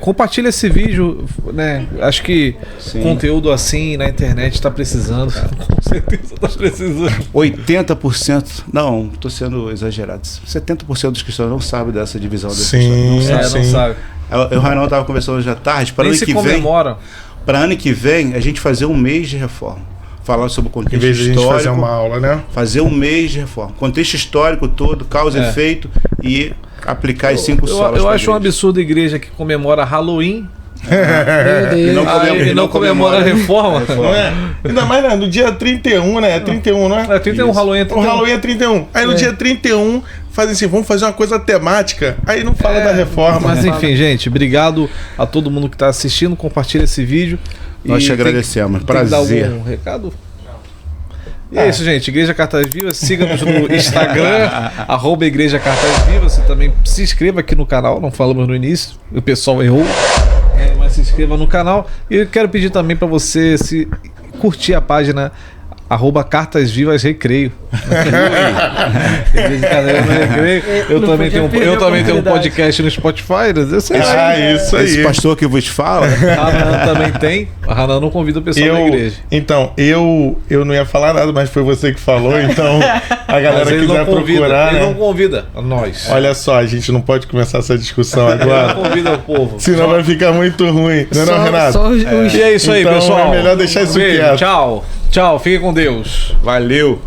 Compartilha esse vídeo, né? Acho que conteúdo assim na internet está precisando. Com certeza está precisando. 80%, não, estou sendo exagerado. 70% dos cristãos não sabem dessa divisão dessa Sim, história. sim. Não sabe. Eu e o Reinaldo estava conversando hoje à tarde. Para Nem ano se que vem, comemora. para ano que vem, a gente fazer um mês de reforma. falando sobre o Em contexto vez de a gente histórico. fazer uma aula, né? Fazer um mês de reforma. Contexto histórico todo, causa e efeito, e aplicar as 5 solas. Eu acho um igreja. absurdo a igreja que comemora Halloween Meu E não Deus. e não comemora a reforma. Não é? Ainda mais né, no dia 31, né? É 31, não é? É 31, Isso. Halloween é O 31. Halloween é 31. Aí no dia 31 fazem assim, vamos fazer uma coisa temática. Aí não fala da reforma. Mas enfim, gente, obrigado a todo mundo que está assistindo. Compartilha esse vídeo. Nós E te agradecemos. tem que dar Prazer. algum recado? E é isso, gente. Igreja Cartas Vivas. Siga-nos no Instagram, @Igreja Cartas Vivas. Você também se inscreva aqui no canal. Não falamos no início, o pessoal errou. Mas se inscreva no canal. E eu quero pedir também para você se curtir a página @Cartas Vivas Recreio. Eu Não também podia tenho, perder eu a também tenho um oportunidade. podcast no Spotify. Eu sei lá. Isso aí. Esse pastor que vos fala, A Hanan também tem. A Hanan não convida o pessoal da igreja. Então, eu não ia falar nada, mas foi você que falou, então a galera Mas ele quiser não convida, procurar, ele né? não convida nós. Olha só, a gente não pode começar essa discussão Ele agora, não convida o povo. senão vai ficar muito ruim. Não é não, Renato? Só os- E é isso aí, Então, pessoal. é melhor deixar isso Beijo, quieto. Tchau. Tchau. Fique com Deus. valeu.